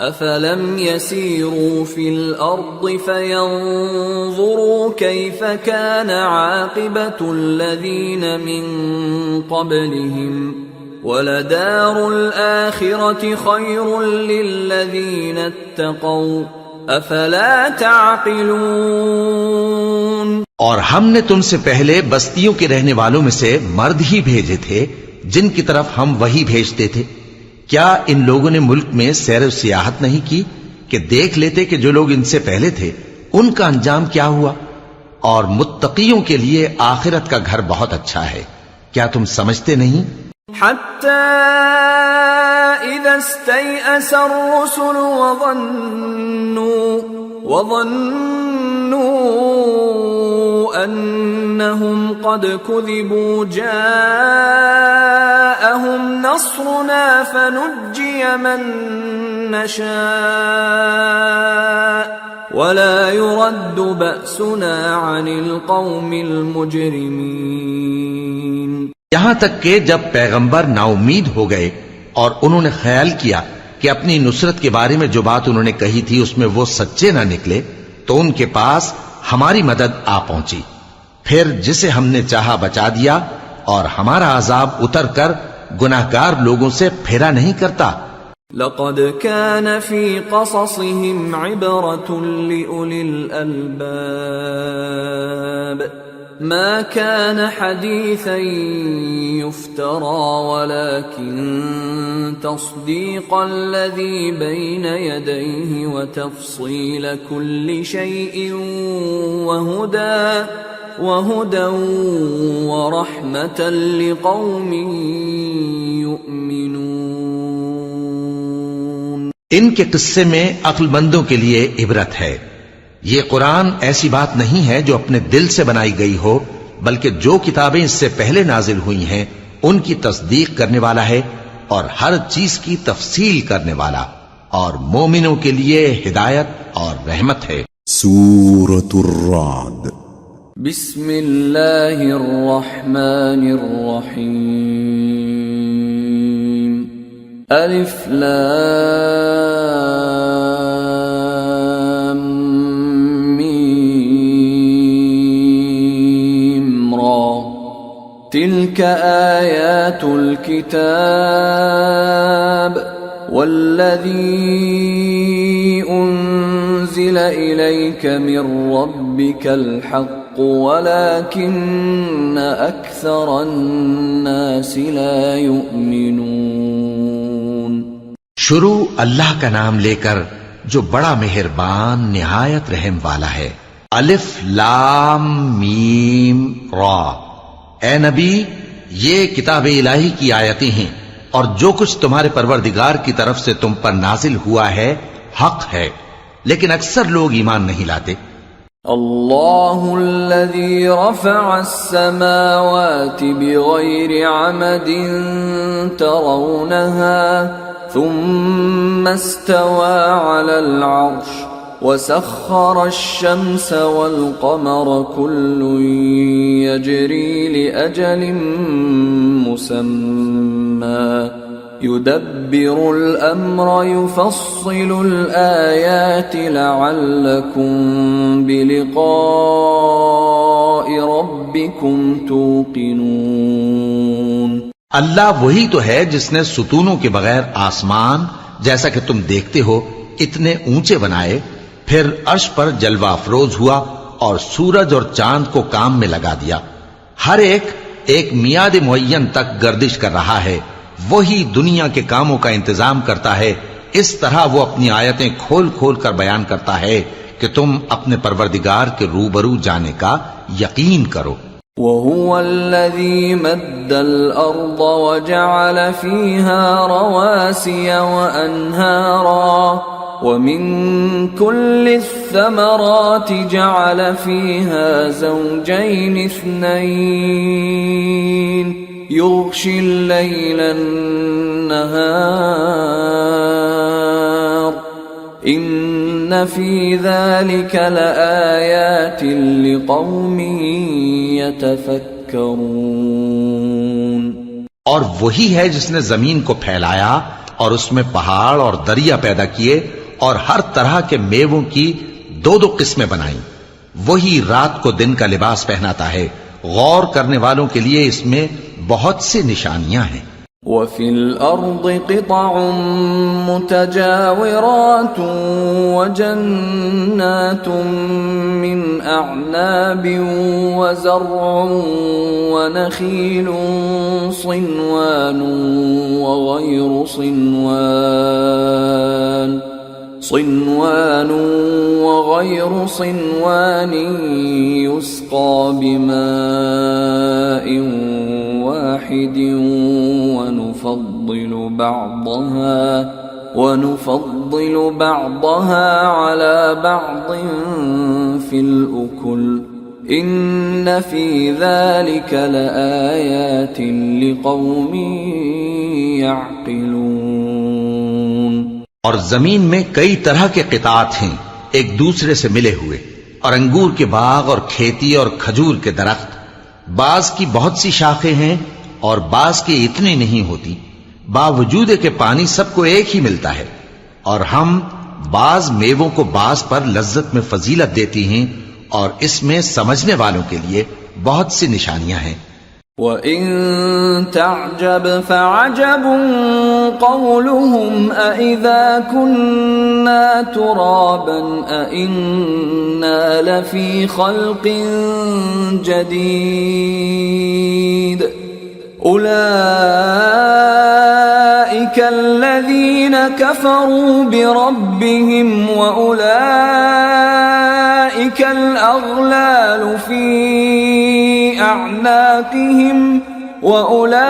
أفلم يسيروا في الأرض فينظروا كيف كان عاقبة الذين من قبلهم وَلَدَارُ الْآخِرَةِ خَيْرٌ لِّلَّذِينَ اتَّقَوْا أَفَلَا تَعْقِلُونَ۔ اور ہم نے تم سے پہلے بستیوں کے رہنے والوں میں سے مرد ہی بھیجے تھے جن کی طرف ہم وحی بھیجتے تھے۔ کیا ان لوگوں نے ملک میں سیر و سیاحت نہیں کی کہ دیکھ لیتے کہ جو لوگ ان سے پہلے تھے ان کا انجام کیا ہوا؟ اور متقیوں کے لیے آخرت کا گھر بہت اچھا ہے، کیا تم سمجھتے نہیں؟ حتى إذا استيأس الرسل وظنوا أنهم قد كذبوا جاءهم نصرنا فنجي من نشاء ولا يرد بأسنا عن القوم المجرمين۔ یہاں تک کہ جب پیغمبر نا امید ہو گئے اور انہوں نے خیال کیا کہ اپنی نصرت کے بارے میں جو بات انہوں نے کہی تھی اس میں وہ سچے نہ نکلے تو ان کے پاس ہماری مدد آ پہنچی، پھر جسے ہم نے چاہا بچا دیا، اور ہمارا عذاب اتر کر گناہگار لوگوں سے پھیرا نہیں کرتا۔ لقد كان في قصصهم عبرة لأولي الألباب ما كان حديثا يفترى ولكن تصديق الذي بين يديه وتفصيل كل شيء وهدى ورحمة لقوم يؤمنون۔ ان کے قصے میں عقل مندوں کے لیے عبرت ہے۔ یہ قرآن ایسی بات نہیں ہے جو اپنے دل سے بنائی گئی ہو، بلکہ جو کتابیں اس سے پہلے نازل ہوئی ہیں ان کی تصدیق کرنے والا ہے اور ہر چیز کی تفصیل کرنے والا، اور مومنوں کے لیے ہدایت اور رحمت ہے۔ سورة الرعد۔ بسم اللہ الرحمن الرحیم۔ الف لام تلك آيات الكتاب والذي أنزل إليك من ربك الحق ولكن أكثر الناس لا يؤمنون۔ شروع اللہ کا نام لے کر جو بڑا مہربان نہایت رحم والا ہے۔ الف لام میم را۔ اے نبی، یہ کتاب الہی کی آیتیں ہیں اور جو کچھ تمہارے پروردگار کی طرف سے تم پر نازل ہوا ہے حق ہے، لیکن اکثر لوگ ایمان نہیں لاتے۔ اللہ الذی رفع السماوات بغیر عمد ترونها ثم استوى على العرش وسخر الشمس والقمر كل يجري لأجل مسمى يدبر الأمر يفصل الآيات لعلكم بلقاء ربكم توقنون۔ اللہ وہی تو ہے جس نے ستونوں کے بغیر آسمان جیسا کہ تم دیکھتے ہو اتنے اونچے بنائے، پھر عرش پر جلوہ افروز ہوا اور سورج اور چاند کو کام میں لگا دیا، ہر ایک میعاد معین تک گردش کر رہا ہے، وہی دنیا کے کاموں کا انتظام کرتا ہے، اس طرح وہ اپنی آیتیں کھول کھول کر بیان کرتا ہے کہ تم اپنے پروردگار کے روبرو جانے کا یقین کرو۔ وَهُوَ الَّذِي مَدَّ الْأَرْضَ وَجَعَلَ فِيهَا رَوَاسِيَ وَأَنْهَارًا وَمِن كُلِّ الثَّمَرَاتِ جَعَلَ فِيهَا زَوْجَيْنِ اثْنَيْنِ يُغْشِي اللَّيْلَ النَّهَارَ إِنَّ فِي ذَلِكَ لَآيَاتٍ لِقَوْمٍ يَتَفَكَّرُونَ۔ اور وہی ہے جس نے زمین کو پھیلایا اور اس میں پہاڑ اور دریا پیدا کیے اور ہر طرح کے میووں کی دو دو قسمیں بنائیں، وہی رات کو دن کا لباس پہناتا ہے، غور کرنے والوں کے لیے اس میں بہت سی نشانیاں ہیں۔ وَفِي الْأَرْضِ قِطَعٌ مُتَجَاوِرَاتٌ وَجَنَّاتٌ مِّنْ أَعْنَابٍ وَزَرْعٌ وَنَخِيلٌ صِنْوَانٌ وَغَيْرُ صِنْوَانٍ يُسْقَى بِمَاءٍ واحد ونفضل بعضها على بعض في الأكل إن في ذلك لآيات لقوم يعقلون۔ اور زمین میں کئی طرح کے قطعات ہیں ایک دوسرے سے ملے ہوئے، اور انگور کے باغ اور کھیتی اور کھجور کے درخت، بعض کی بہت سی شاخیں ہیں اور بعض کی اتنی نہیں ہوتی، باوجود کہ پانی سب کو ایک ہی ملتا ہے، اور ہم بعض میووں کو بعض پر لذت میں فضیلت دیتی ہیں، اور اس میں سمجھنے والوں کے لیے بہت سی نشانیاں ہیں۔ وَإِن تَعْجَبْ فَعَجَبٌ قَوْلُهُمْ أَإِذَا كُنَّا تُرَابًا أَإِنَّا لَفِي خَلْقٍ جَدِيدٍ أُولَئِكَ الَّذِينَ كَفَرُوا بِرَبِّهِمْ وَأُولَئِكَ الْأَغْلَالُ فِي أَعْنَاقِهِمْ وَأُولَئِكَ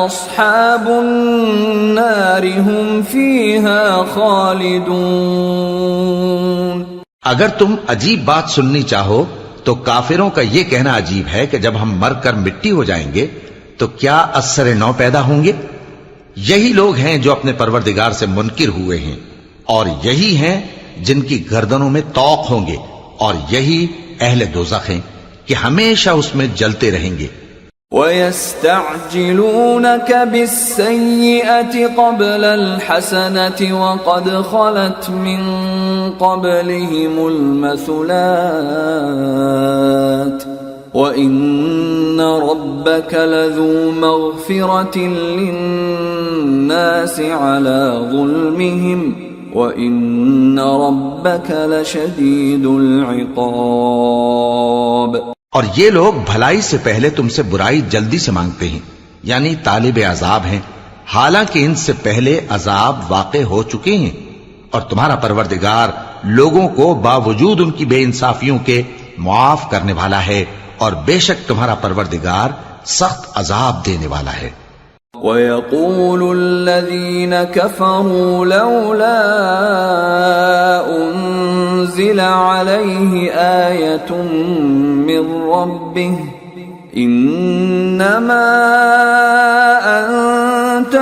أَصْحَابُ النَّارِ هُمْ فِيهَا خَالِدُونَ۔ اگر تم عجیب بات سننی چاہو تو کافروں کا یہ کہنا عجیب ہے کہ جب ہم مر کر مٹی ہو جائیں گے تو کیا اثر نو پیدا ہوں گے؟ یہی لوگ ہیں جو اپنے پروردگار سے منکر ہوئے ہیں، اور یہی ہیں جن کی گردنوں میں طوق ہوں گے، اور یہی اہل دوزخ ہیں کہ ہمیشہ اس میں جلتے رہیں گے۔ وَيَسْتَعْجِلُونَكَ بِالسَّيِّئَةِ قَبْلَ الْحَسَنَةِ وَقَدْ خَلَتْ مِنْ قَبْلِهِمُ الْمَثُلَاتُ وَإِنَّ رَبَّكَ لَذُو مَغْفِرَةٍ لِلنَّاسِ عَلَى ظُلْمِهِمْ وَإِنَّ رَبَّكَ لَشَدِيدُ الْعِقَابِ۔ اور یہ لوگ بھلائی سے پہلے تم سے برائی جلدی سے مانگتے ہیں، یعنی طالب عذاب ہیں، حالانکہ ان سے پہلے عذاب واقع ہو چکے ہیں، اور تمہارا پروردگار لوگوں کو باوجود ان کی بے انصافیوں کے معاف کرنے والا ہے، اور بے شک تمہارا پروردگار سخت عذاب دینے والا ہے۔ وَيَقُولُ الَّذِينَ كَفَرُوا لَوْلَا أُنزِلَ عَلَيْهِ آيَةٌ مِّن رَّبِّهِ إِنَّمَا أَنتَ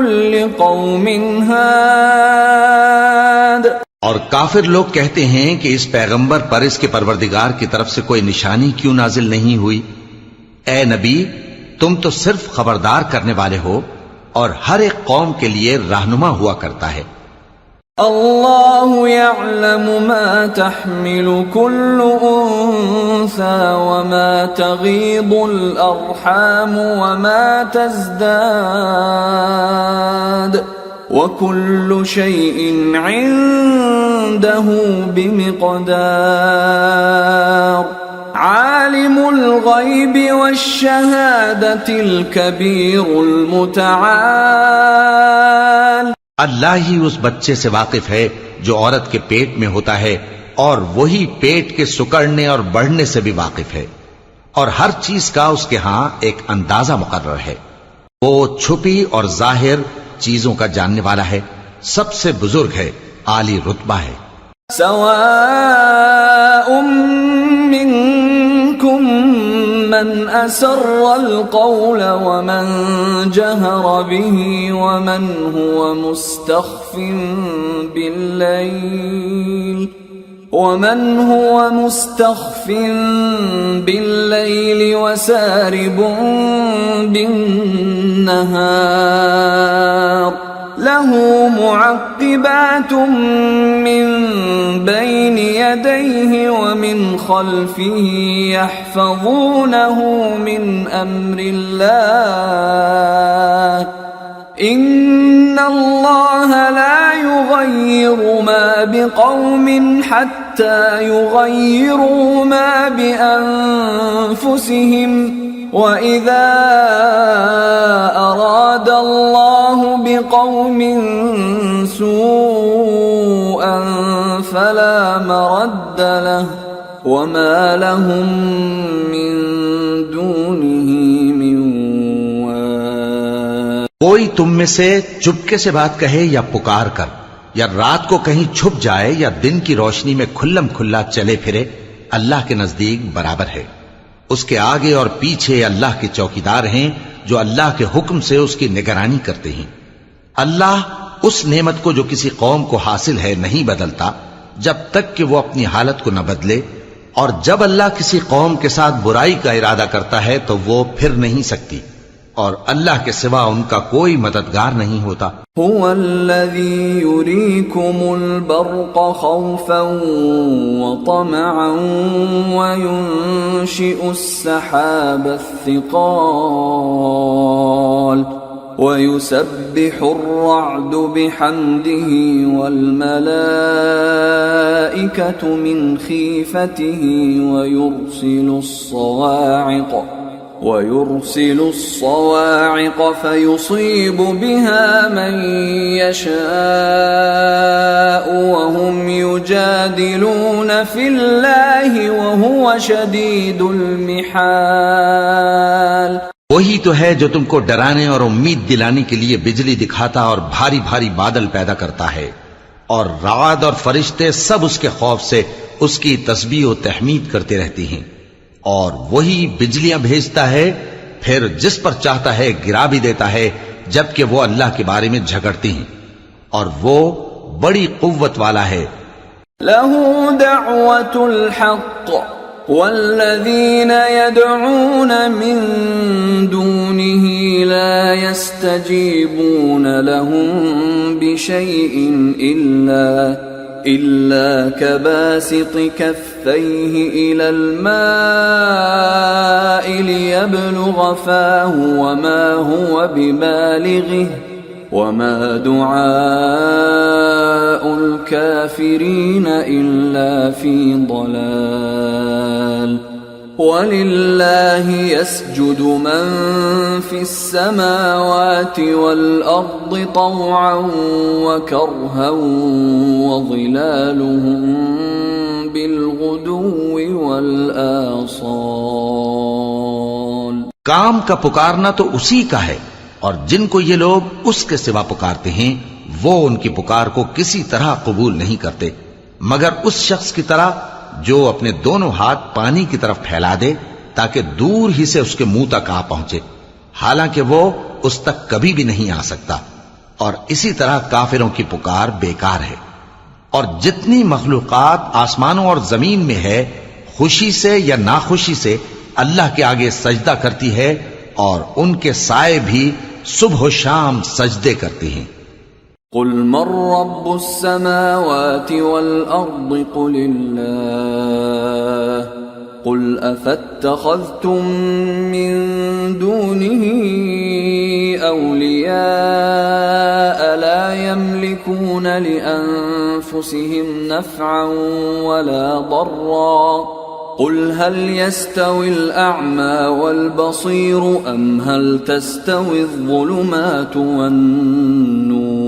لكل قوم هاد اور کافر لوگ کہتے ہیں کہ اس پیغمبر پر اس کے پروردگار کی طرف سے کوئی نشانی کیوں نازل نہیں ہوئی؟ اے نبی، تم تو صرف خبردار کرنے والے ہو اور ہر ایک قوم کے لیے رہنما ہوا کرتا ہے۔ اللہ يعلم ما تحمل كل انثى وما تغيض الارحام وما تزداد وكل شيء عنده بمقدار عالم الغيب والشهادة الكبير المتعال۔ اللہ ہی اس بچے سے واقف ہے جو عورت کے پیٹ میں ہوتا ہے، اور وہی پیٹ کے سکڑنے اور بڑھنے سے بھی واقف ہے، اور ہر چیز کا اس کے ہاں ایک اندازہ مقرر ہے۔ وہ چھپی اور ظاہر چیزوں کا جاننے والا ہے، سب سے بزرگ ہے، عالی رتبہ ہے۔ سواء منكم من أسر القول ومن جهر به ومن هو مستخف بالليل وسارب بالنهار له معقبات من بين يديه ومن خلفه يحفظونه من أمر الله إن الله لا يغير ما بقوم حتى يغيروا ما بأنفسهم وَإِذَا أَرَادَ اللَّهُ بِقَوْمٍ سُوءًا فَلَا مَرَدَّ لَهُ وَمَا لَهُم مِّن دُونِهِ مِن وَالٍ۔ کوئی تم میں سے چپکے سے بات کہے یا پکار کر، یا رات کو کہیں چھپ جائے یا دن کی روشنی میں کھلم کھلا چلے پھرے، اللہ کے نزدیک برابر ہے۔ اس کے آگے اور پیچھے اللہ کے چوکیدار ہیں جو اللہ کے حکم سے اس کی نگرانی کرتے ہیں۔ اللہ اس نعمت کو جو کسی قوم کو حاصل ہے نہیں بدلتا جب تک کہ وہ اپنی حالت کو نہ بدلے، اور جب اللہ کسی قوم کے ساتھ برائی کا ارادہ کرتا ہے تو وہ پھر نہیں سکتی، اور اللہ کے سوا ان کا کوئی مددگار نہیں ہوتا۔ هو الذي يريكم البرق خوفا وطمعا وينشئ السحاب الثقال ويسبح الرعد بحمده والملائكة من خيفته ويرسل الصواعق فيصيب بها من يشاء وهم يجادلون في الله وهو شديد المحال۔ وہی تو ہے جو تم کو ڈرانے اور امید دلانے کے لیے بجلی دکھاتا اور بھاری بھاری بادل پیدا کرتا ہے، اور رعد اور فرشتے سب اس کے خوف سے اس کی تسبیح و تحمید کرتے رہتی ہیں، اور وہی بجلیاں بھیجتا ہے، پھر جس پر چاہتا ہے گرا بھی دیتا ہے، جبکہ وہ اللہ کے بارے میں جھگڑتی ہیں، اور وہ بڑی قوت والا ہے۔ لَهُ دَعْوَةُ الْحَقِّ وَالَّذِينَ يَدْعُونَ مِن دُونِهِ لَا يَسْتَجِيبُونَ لَهُم بِشَيْءٍ إِلَّا كَبَاسِطِ كَفَّيْهِ إِلَى الْمَاءِ لِيَبْلُغَ فَاهُ وَمَا هُوَ بِبَالِغِهِ وَمَا دُعَاءُ الْكَافِرِينَ إِلَّا فِي ضَلَالٍ۔ وَلِلَّهِ يَسْجُدُ مَن فِي السَّمَاوَاتِ وَالْأَرْضِ طَوْعًا وَكَرْهًا وَظِلَالُهُم بِالْغُدُوِّ وَالْآصَالِ۔ کام کا پکارنا تو اسی کا ہے، اور جن کو یہ لوگ اس کے سوا پکارتے ہیں وہ ان کی پکار کو کسی طرح قبول نہیں کرتے مگر اس شخص کی طرح جو اپنے دونوں ہاتھ پانی کی طرف پھیلا دے تاکہ دور ہی سے اس کے منہ تک آ پہنچے، حالانکہ وہ اس تک کبھی بھی نہیں آ سکتا، اور اسی طرح کافروں کی پکار بیکار ہے۔ اور جتنی مخلوقات آسمانوں اور زمین میں ہے خوشی سے یا ناخوشی سے اللہ کے آگے سجدہ کرتی ہے، اور ان کے سائے بھی صبح و شام سجدے کرتے ہیں۔ قل من رب السماوات والأرض قل الله قل أفاتخذتم من دونه أولياء لا يملكون لأنفسهم نفعا ولا ضرا قل هل يستوي الأعمى والبصير أم هل تستوي الظلمات والنور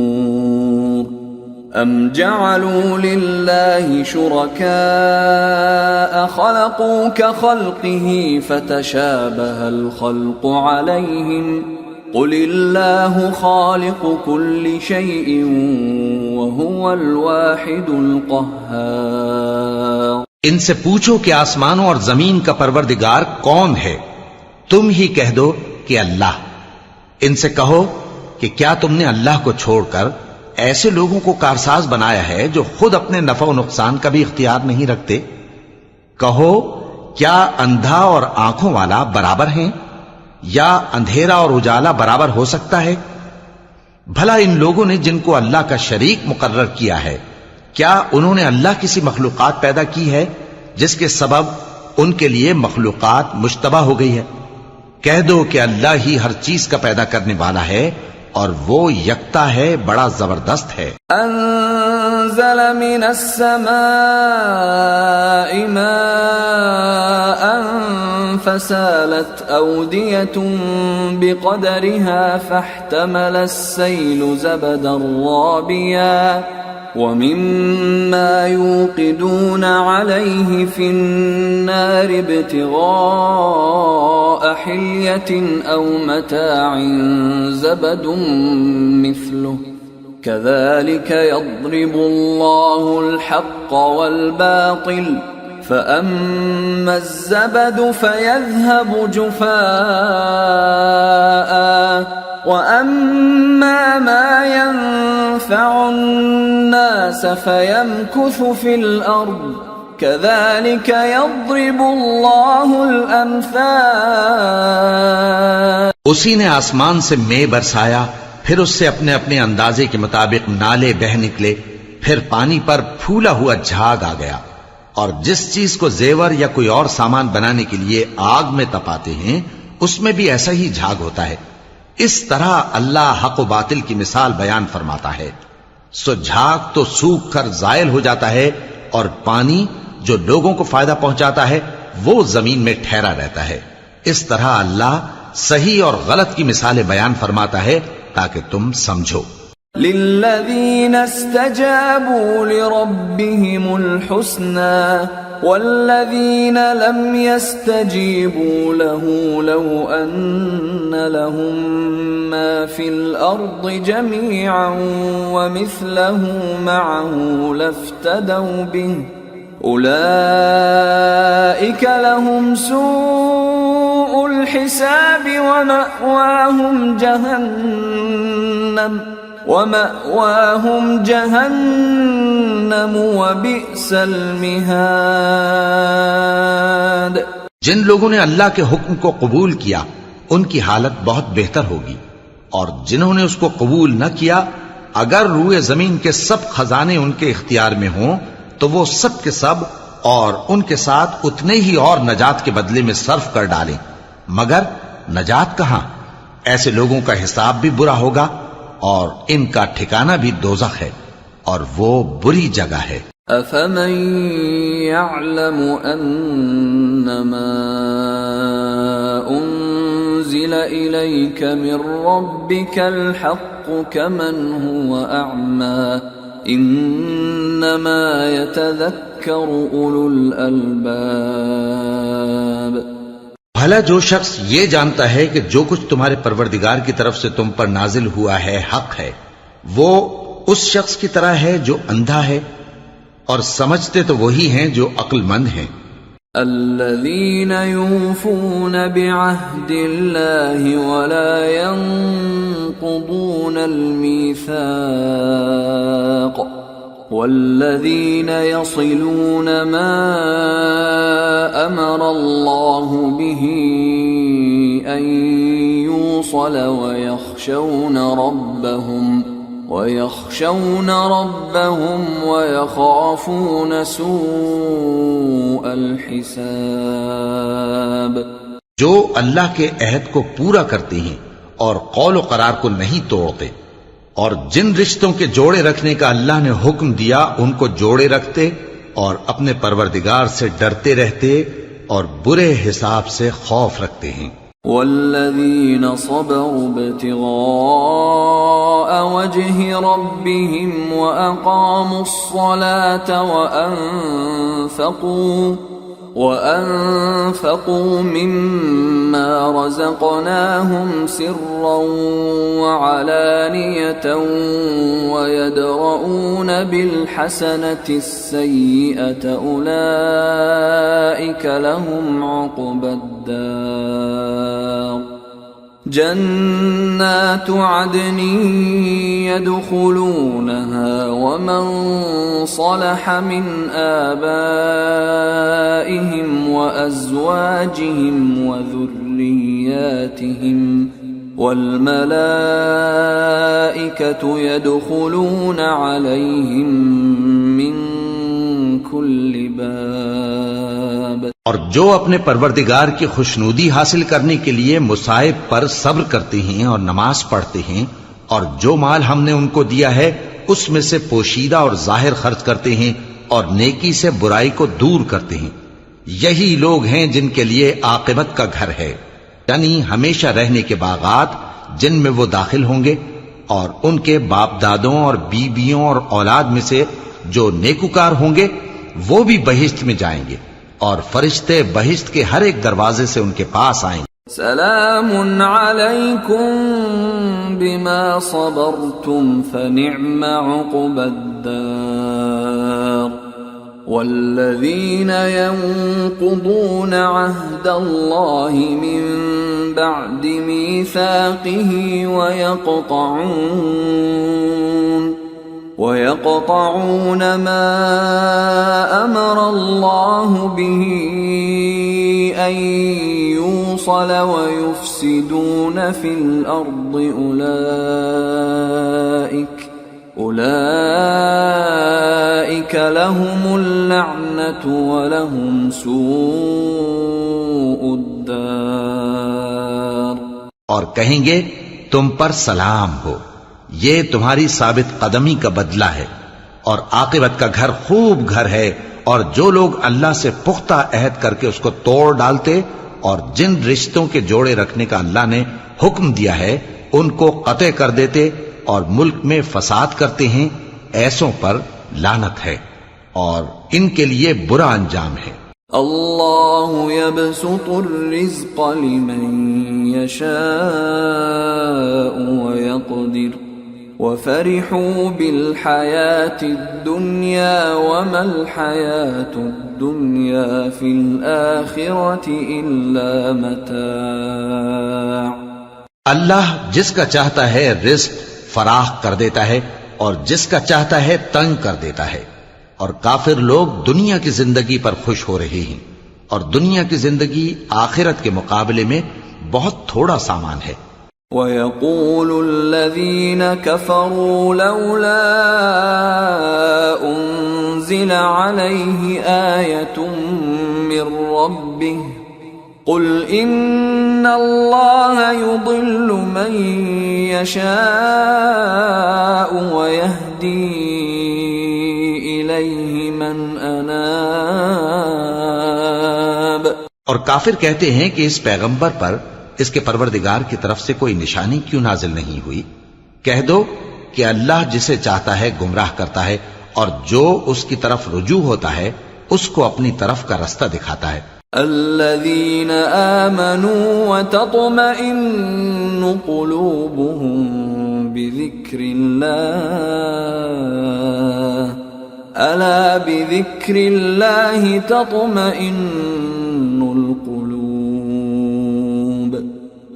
أم جعلوا لله شركاء خلقوا كخلقه فتشابه الخلق عليهم قل الله خالق كل شيء وهو الواحد القهار۔ ان سے پوچھو کہ آسمانوں اور زمین کا پروردگار کون ہے؟ تم ہی کہہ دو کہ اللہ۔ ان سے کہو کہ کیا تم نے اللہ کو چھوڑ کر ایسے لوگوں کو کارساز بنایا ہے جو خود اپنے نفع و نقصان کا بھی اختیار نہیں رکھتے؟ کہو کیا اندھا اور آنکھوں والا برابر ہیں، یا اندھیرا اور اجالا برابر ہو سکتا ہے؟ بھلا ان لوگوں نے جن کو اللہ کا شریک مقرر کیا ہے، کیا انہوں نے اللہ کسی مخلوقات پیدا کی ہے جس کے سبب ان کے لیے مخلوقات مشتبہ ہو گئی ہے؟ کہہ دو کہ اللہ ہی ہر چیز کا پیدا کرنے والا ہے، اور وہ یکتا ہے، بڑا زبردست ہے۔ انزل من السماء ماء فسالت أودية بقدرها فاحتمل السيل زبدا رابيا ومما يوقدون عليه في النار ابتغاء حلية أو متاع زبد مثله كذلك يضرب الله الحق والباطل فأما الزبد فيذهب جفاء وأما ما ينفع الناس فيمكث في الأرض كذلك يضرب الله الأمثال۔ اسی نے آسمان سے مے برسایا، پھر اس سے اپنے اپنے اندازے کے مطابق نالے بہہ نکلے، پھر پانی پر پھولا ہوا جھاگ آ گیا، اور جس چیز کو زیور یا کوئی اور سامان بنانے کے لیے آگ میں تپاتے ہیں اس میں بھی ایسا ہی جھاگ ہوتا ہے۔ اس طرح اللہ حق و باطل کی مثال بیان فرماتا ہے۔ سو جھاگ تو سوکھ کر زائل ہو جاتا ہے، اور پانی جو لوگوں کو فائدہ پہنچاتا ہے وہ زمین میں ٹھہرا رہتا ہے۔ اس طرح اللہ صحیح اور غلط کی مثالیں بیان فرماتا ہے تاکہ تم سمجھو۔ للذین استجابوا لربهم الحسنى والذین لم يستجیبوا له لو ان لهم ما في الارض جميعا ومثله معه لافتدوا به اولئک لهم سوء الحساب ومأواهم جہنم وبئس المہاد۔ جن لوگوں نے اللہ کے حکم کو قبول کیا ان کی حالت بہت بہتر ہوگی، اور جنہوں نے اس کو قبول نہ کیا اگر روئے زمین کے سب خزانے ان کے اختیار میں ہوں تو وہ سب کے سب اور ان کے ساتھ اتنے ہی اور نجات کے بدلے میں صرف کر ڈالیں، مگر نجات کہاں؟ ایسے لوگوں کا حساب بھی برا ہوگا اور ان کا ٹھکانہ بھی دوزخ ہے، اور وہ بری جگہ ہے۔ افمن يعلم انما انزل اليك من ربك الحق كمن هو اعمى انما يتذكر اولو الالباب۔ بھلا جو شخص یہ جانتا ہے کہ جو کچھ تمہارے پروردگار کی طرف سے تم پر نازل ہوا ہے حق ہے، وہ اس شخص کی طرح ہے جو اندھا ہے، اور سمجھتے تو وہی ہیں جو عقل مند ہیں۔ الذين يوفون بعهد الله ولا ينقضون الميثاق والذين يصلون ما أمر الله به أن يوصل ويخشون ربهم ويخافون سوء الحساب. جو اللہ کے عہد کو پورا کرتے ہیں اور قول و قرار کو نہیں توڑتے، اور جن رشتوں کے جوڑے رکھنے کا اللہ نے حکم دیا ان کو جوڑے رکھتے اور اپنے پروردگار سے ڈرتے رہتے اور برے حساب سے خوف رکھتے ہیں. والذین صبروا ابتغاء وجه ربهم وأقاموا الصلاة وأنفقوا مما رزقناهم سرا وعلانية ويدرؤون بالحسنة السيئة أولئك لهم عقبى الدار. جنات عدن يدخلونها ومن صلح من آبائهم وأزواجهم وذرياتهم والملائكة يدخلون عليهم من كل باب. اور جو اپنے پروردگار کی خوشنودی حاصل کرنے کے لیے مصائب پر صبر کرتے ہیں اور نماز پڑھتے ہیں، اور جو مال ہم نے ان کو دیا ہے اس میں سے پوشیدہ اور ظاہر خرچ کرتے ہیں اور نیکی سے برائی کو دور کرتے ہیں، یہی لوگ ہیں جن کے لیے عاقبت کا گھر ہے، یعنی ہمیشہ رہنے کے باغات جن میں وہ داخل ہوں گے، اور ان کے باپ دادوں اور بیویوں اور اولاد میں سے جو نیکوکار ہوں گے وہ بھی بہشت میں جائیں گے، اور فرشتے بہشت کے ہر ایک دروازے سے ان کے پاس آئیں گے. سلام علیکم بما صبرتم فنعم عقبى الدار. والذین ينقضون عهد الله من بعد ميثاقه ويقطعون ما أمر الله به أن يوصل ويفسدون في الأرض أولئك لهم اللعنة ولهم سوء الدار. اور کہیں گے تم پر سلام ہو، یہ تمہاری ثابت قدمی کا بدلہ ہے، اور عاقبت کا گھر خوب گھر ہے. اور جو لوگ اللہ سے پختہ عہد کر کے اس کو توڑ ڈالتے اور جن رشتوں کے جوڑے رکھنے کا اللہ نے حکم دیا ہے ان کو قطع کر دیتے اور ملک میں فساد کرتے ہیں، ایسوں پر لعنت ہے اور ان کے لیے برا انجام ہے. اللہ يبسط الرزق لمن يشاء ويقدر وفرحوا بالحياة الدنيا وما الحياة الدنيا في الآخرة إلا متاع. اللہ جس کا چاہتا ہے رزق فراخ کر دیتا ہے اور جس کا چاہتا ہے تنگ کر دیتا ہے، اور کافر لوگ دنیا کی زندگی پر خوش ہو رہے ہیں، اور دنیا کی زندگی آخرت کے مقابلے میں بہت تھوڑا سامان ہے. وَيَقُولُ الَّذِينَ كَفَرُوا لَوْلَا أُنزِلَ عَلَيْهِ آيَةٌ مِّن رَّبِّهِ قُلْ إِنَّ اللَّهَ يُضِلُّ مَن يَشَاءُ وَيَهْدِي إِلَيْهِ مَنْ أَنَابَ. اور کافر کہتے ہیں کہ اس پیغمبر پر اس کے پروردگار کی طرف سے کوئی نشانی کیوں نازل نہیں ہوئی؟ کہہ دو کہ اللہ جسے چاہتا ہے گمراہ کرتا ہے، اور جو اس کی طرف رجوع ہوتا ہے اس کو اپنی طرف کا رستہ دکھاتا ہے. الذين آمنوا وتطمئن قلوبهم بذكر الله ألا بذكر الله تطمئن القلوب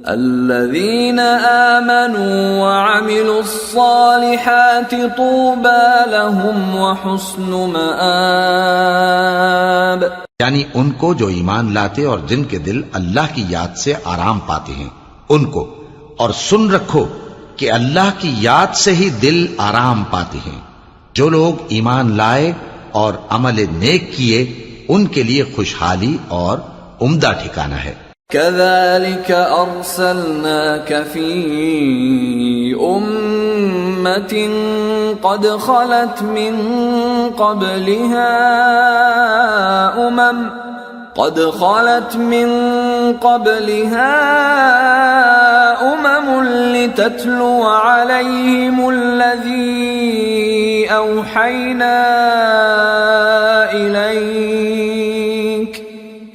الذين آمنوا وعملوا الصالحات طوبى لهم وحسن مآب. یعنی ان کو جو ایمان لاتے اور جن کے دل اللہ کی یاد سے آرام پاتے ہیں ان کو، اور سن رکھو کہ اللہ کی یاد سے ہی دل آرام پاتے ہیں. جو لوگ ایمان لائے اور عمل نیک کیے ان کے لیے خوشحالی اور عمدہ ٹھکانہ ہے. كذلك أرسلناك في أمة قد خلت من قبلها أمم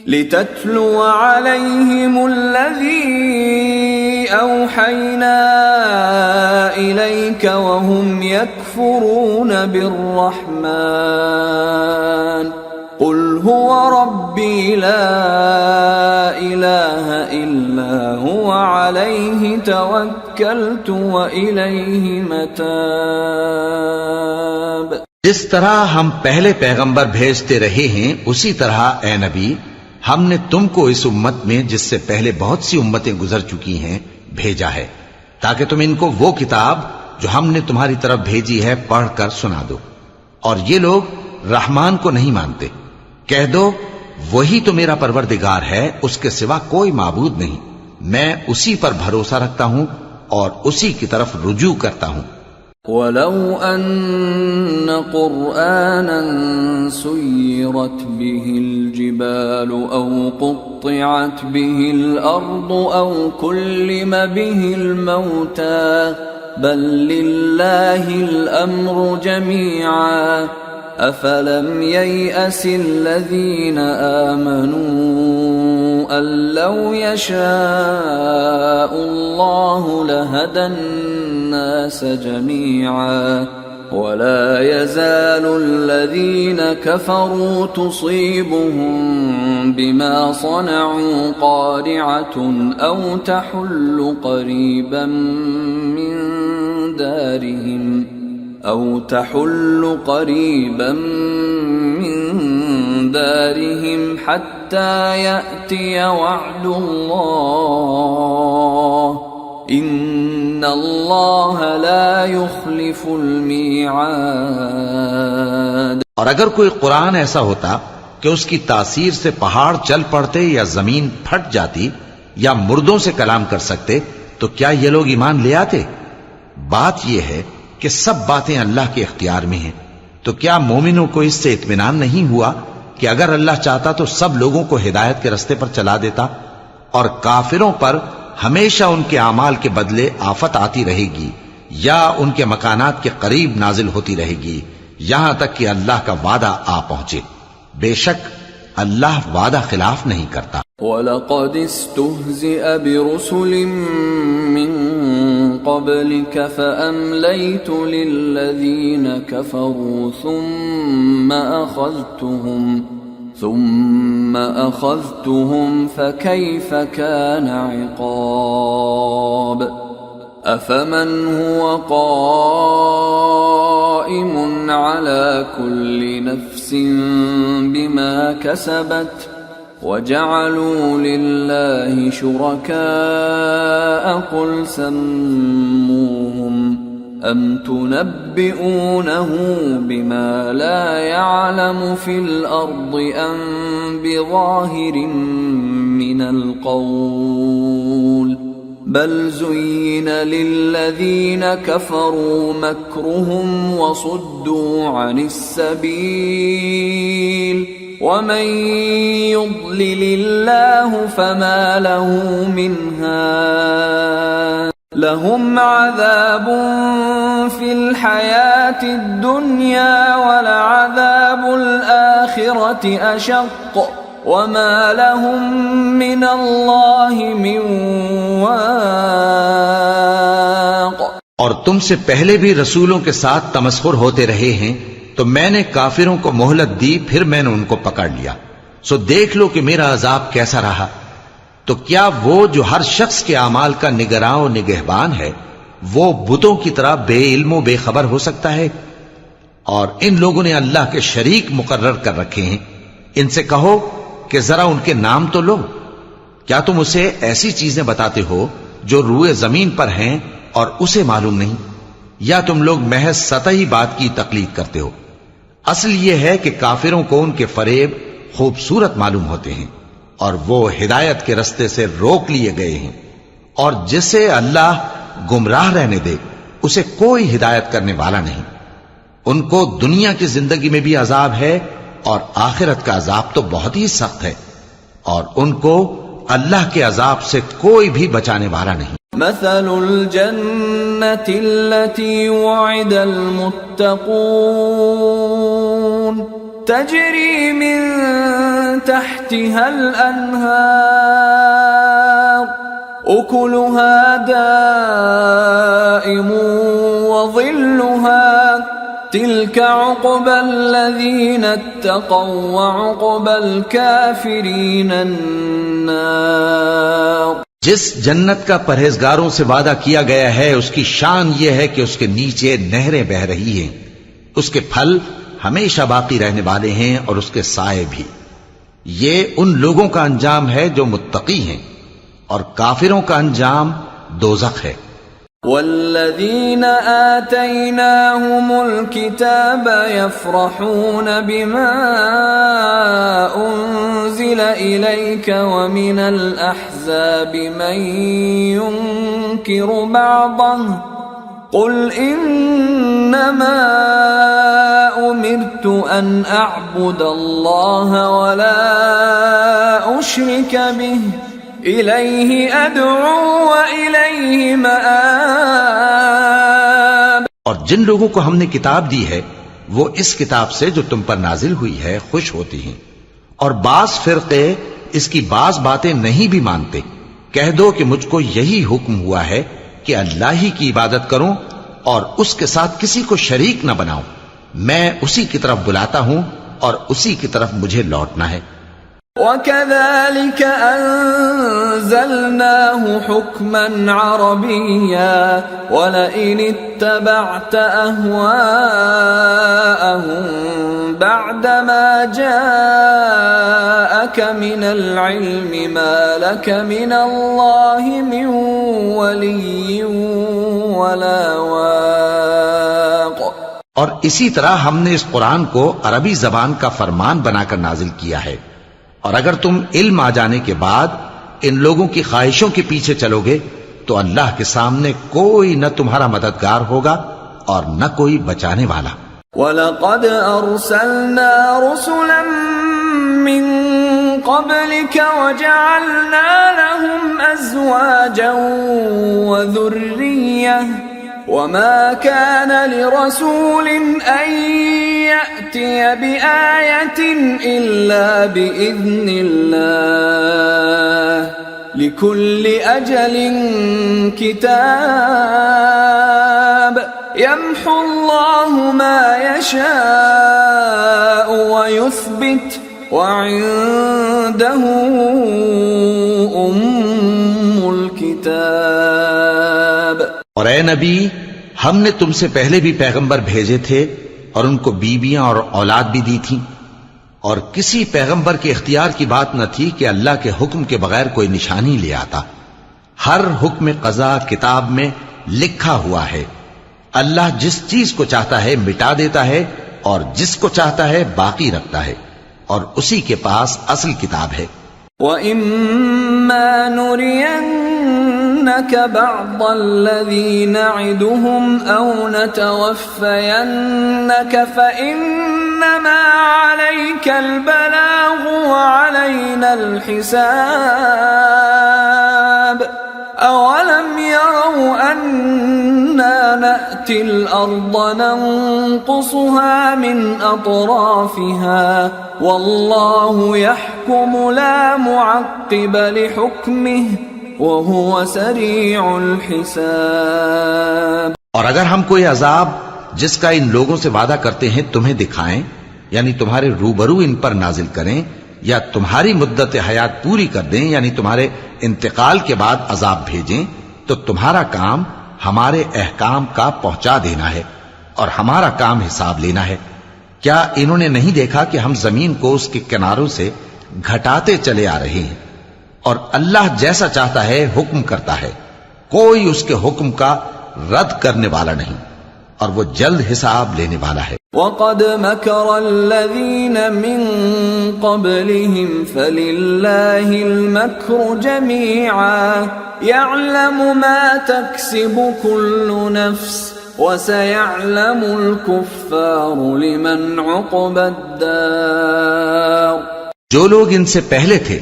لتتلو عليهم الذي أوحينا إليك وهم يكفرون بالرحمن قل هو ربي لا إله إلا هو عليه توكلت وإليه متاب. جس طرح ہم پہلے پیغمبر بھیجتے رہے ہیں اسی طرح اے نبی ہم نے تم کو اس امت میں جس سے پہلے بہت سی امتیں گزر چکی ہیں بھیجا ہے تاکہ تم ان کو وہ کتاب جو ہم نے تمہاری طرف بھیجی ہے پڑھ کر سنا دو. اور یہ لوگ رحمان کو نہیں مانتے. کہہ دو وہی تو میرا پروردگار ہے، اس کے سوا کوئی معبود نہیں، میں اسی پر بھروسہ رکھتا ہوں اور اسی کی طرف رجوع کرتا ہوں. وَلَوْ أَنَّ قُرْآنًا سُيِّرَتْ بِهِ الْجِبَالُ أَوْ قُطِّعَتْ بِهِ الْأَرْضُ أَوْ كُلِّمَ بِهِ الْمَوْتَى بَل لِّلَّهِ الْأَمْرُ جَمِيعًا أَفَلَمْ يَيْأَسِ الَّذِينَ آمَنُوا أَن لَّوْ يَشَاءُ اللَّهُ لَهَدَى النَّاسَ جَمِيعًا وَلَا يَزَالُ الَّذِينَ كَفَرُوا تُصِيبُهُم بِمَا صَنَعُوا قَارِعَةٌ أَوْ تَحُلُّ قَرِيبًا من دارهم حتى يأتي وعد الله إن الله لا يخلف الميعاد. اور اگر کوئی قرآن ایسا ہوتا کہ اس کی تاثیر سے پہاڑ چل پڑتے یا زمین پھٹ جاتی یا مردوں سے کلام کر سکتے تو کیا یہ لوگ ایمان لے آتے؟ بات یہ ہے کہ سب باتیں اللہ کے اختیار میں ہیں. تو کیا مومنوں کو اس سے اطمینان نہیں ہوا کہ اگر اللہ چاہتا تو سب لوگوں کو ہدایت کے رستے پر چلا دیتا؟ اور کافروں پر ہمیشہ ان کے اعمال کے بدلے آفت آتی رہے گی یا ان کے مکانات کے قریب نازل ہوتی رہے گی یہاں تک کہ اللہ کا وعدہ آ پہنچے. بے شک اللہ وعدہ خلاف نہیں کرتا. وَلَقَدِ اسْتُهْزِئَ بِرُسُلٍ مِّن قَبْلِكَ فَأَمْلَيْتُ لِلَّذِينَ كَفَرُوا ثُمَّ أَخَذْتُهُمْ فَكَيْفَ كَانَ عِقَابِ. أَفَمَنْ هُوَ قَائِمٌ عَلَى كُلِّ نَفْسٍ بِمَا كَسَبَتْ وَجَعَلُوا لِلَّهِ شُرَكَاءَ قُلْ سَمُّوهُمْ أَمْ تُنَبِّئُونَهُ بِمَا لَا يَعْلَمُ فِي الْأَرْضِ أَمْ بِظَاهِرٍ مِّنَ الْقَوْلِ بَلْ زُيِّنَ لِلَّذِينَ كَفَرُوا مَكْرُهُمْ وَصُدُّوا عَنِ السَّبِيلِ وَمَن يُضْلِلِ اللَّهُ فَمَا لَهُ مِنْ هَادٍ لَهُمْ عَذَابٌ فِي الْحَيَاةِ الدُّنْيَا وَلَعَذَابُ الْآخِرَةِ أَشَقُّ وَمَا لَهُم مِّنَ اللَّهِ مِن وَاقٍ. اور تم سے پہلے بھی رسولوں کے ساتھ تمسخر ہوتے رہے ہیں تو میں نے کافروں کو مہلت دی، پھر میں نے ان کو پکڑ لیا، سو دیکھ لو کہ میرا عذاب کیسا رہا۔ تو کیا وہ جو ہر شخص کے اعمال کا نگراں و نگہبان ہے، وہ بتوں کی طرح بے علم و بے خبر ہو سکتا ہے؟ اور ان لوگوں نے اللہ کے شریک مقرر کر رکھے ہیں، ان سے کہو کہ ذرا ان کے نام تو لو۔ کیا تم اسے ایسی چیزیں بتاتے ہو جو روئے زمین پر ہیں اور اسے معلوم نہیں؟ یا تم لوگ محض سطحی بات کی تقلید کرتے ہو؟ اصل یہ ہے کہ کافروں کو ان کے فریب خوبصورت معلوم ہوتے ہیں، اور وہ ہدایت کے رستے سے روک لیے گئے ہیں، اور جسے اللہ گمراہ رہنے دے اسے کوئی ہدایت کرنے والا نہیں۔ ان کو دنیا کی زندگی میں بھی عذاب ہے، اور آخرت کا عذاب تو بہت ہی سخت ہے، اور ان کو اللہ کے عذاب سے کوئی بھی بچانے والا نہیں۔ مثل الجنة التي وعد المتقون تجري من تحتها الأنهار أكلها دائم وظلها تلك عقبى الذين اتقوا وعقبى الكافرين النار۔ جس جنت کا پرہیزگاروں سے وعدہ کیا گیا ہے اس کی شان یہ ہے کہ اس کے نیچے نہریں بہ رہی ہیں، اس کے پھل ہمیشہ باقی رہنے والے ہیں اور اس کے سائے بھی۔ یہ ان لوگوں کا انجام ہے جو متقی ہیں، اور کافروں کا انجام دوزخ ہے۔ والذين آتيناهم الكتاب يفرحون بما أنزل إليك ومن الأحزاب من ينكر بعضه قل إنما أمرت أن أعبد الله ولا أشرك به إليه أدعو وإليه مآب۔ اور جن لوگوں کو ہم نے کتاب دی ہے وہ اس کتاب سے جو تم پر نازل ہوئی ہے خوش ہوتی ہیں، اور بعض فرقے اس کی بعض باتیں نہیں بھی مانتے۔ کہہ دو کہ مجھ کو یہی حکم ہوا ہے کہ اللہ ہی کی عبادت کروں اور اس کے ساتھ کسی کو شریک نہ بناؤں، میں اسی کی طرف بلاتا ہوں اور اسی کی طرف مجھے لوٹنا ہے۔ وَكَذَلِكَ أَنزَلْنَاهُ حُكْمًا عَرَبِيًّا وَلَئِنِ اتَّبَعْتَ أَهْوَاءَهُمْ بَعْدَمَا جَاءَكَ مِنَ الْعِلْمِ مَا لَكَ مِنَ اللَّهِ مِنْ وَلِيٍّ وَلَا وَاقٍ۔ اور اسی طرح ہم نے اس قرآن کو عربی زبان کا فرمان بنا کر نازل کیا ہے، اور اگر تم علم آ جانے کے بعد ان لوگوں کی خواہشوں کے پیچھے چلو گے تو اللہ کے سامنے کوئی نہ تمہارا مددگار ہوگا اور نہ کوئی بچانے والا۔ وَلَقَدْ أَرْسَلْنَا رُسُلًا مِّن قَبْلِكَ وَجَعَلْنَا لَهُمْ أَزْوَاجًا وَذُرِّيَّةً وَمَا كَانَ لِرَسُولٍ أَن يَأْتِيَ بِآيَةٍ إِلَّا بِإِذْنِ اللَّهِ لِكُلِّ أَجَلٍ كِتَابٌ يَمْحُو اللَّهُ مَا يَشَاءُ وَيُثْبِتُ وَعِندَهُ أُمُّ الْكِتَابِ۔ اور اے نبی، ہم نے تم سے پہلے بھی پیغمبر بھیجے تھے اور ان کو بیویاں اور اولاد بھی دی تھی، اور کسی پیغمبر کے اختیار کی بات نہ تھی کہ اللہ کے حکم کے بغیر کوئی نشانی لے آتا۔ ہر حکم قضا کتاب میں لکھا ہوا ہے۔ اللہ جس چیز کو چاہتا ہے مٹا دیتا ہے اور جس کو چاہتا ہے باقی رکھتا ہے، اور اسی کے پاس اصل کتاب ہے۔ وَإِمَّا نُرِيَنَّكَ بَعْضَ الَّذِي نَعِدُهُمْ أَوْ نَتَوَفَّيَنَّكَ فَإِنَّمَا عَلَيْكَ الْبَلَاغُ وَعَلَيْنَا الْحِسَابُ أَوَلَمْ يَرَوْا أَنَّا نَأْتِي الْأَرْضَ نَنقُصُهَا مِنْ أَطْرَافِهَا وَاللَّهُ يَحْكُمُ لَا مُعَقِّبَ لِحُكْمِهِ وَهُوَ سَرِيعُ الْحِسَابِ۔ اور اگر ہم کوئی عذاب جس کا ان لوگوں سے وعدہ کرتے ہیں تمہیں دکھائیں، یعنی تمہارے روبرو ان پر نازل کریں، یا تمہاری مدت حیات پوری کر دیں، یعنی تمہارے انتقال کے بعد عذاب بھیجیں، تو تمہارا کام ہمارے احکام کا پہنچا دینا ہے اور ہمارا کام حساب لینا ہے۔ کیا انہوں نے نہیں دیکھا کہ ہم زمین کو اس کے کناروں سے گھٹاتے چلے آ رہے ہیں، اور اللہ جیسا چاہتا ہے حکم کرتا ہے، کوئی اس کے حکم کا رد کرنے والا نہیں، اور وہ جلد حساب لینے والا ہے۔ وَقَدْ مَكَرَ الَّذِينَ مِن قَبْلِهِمْ فَلِلَّهِ الْمَكْرُ جَمِيعًا يَعْلَمُ مَا تَكْسِبُ كُلُّ نَفْسٍ وَسَيَعْلَمُ الْكُفَّارُ لِمَنْ عُقْبَى الدَّارِ۔ جو لوگ ان سے پہلے تھے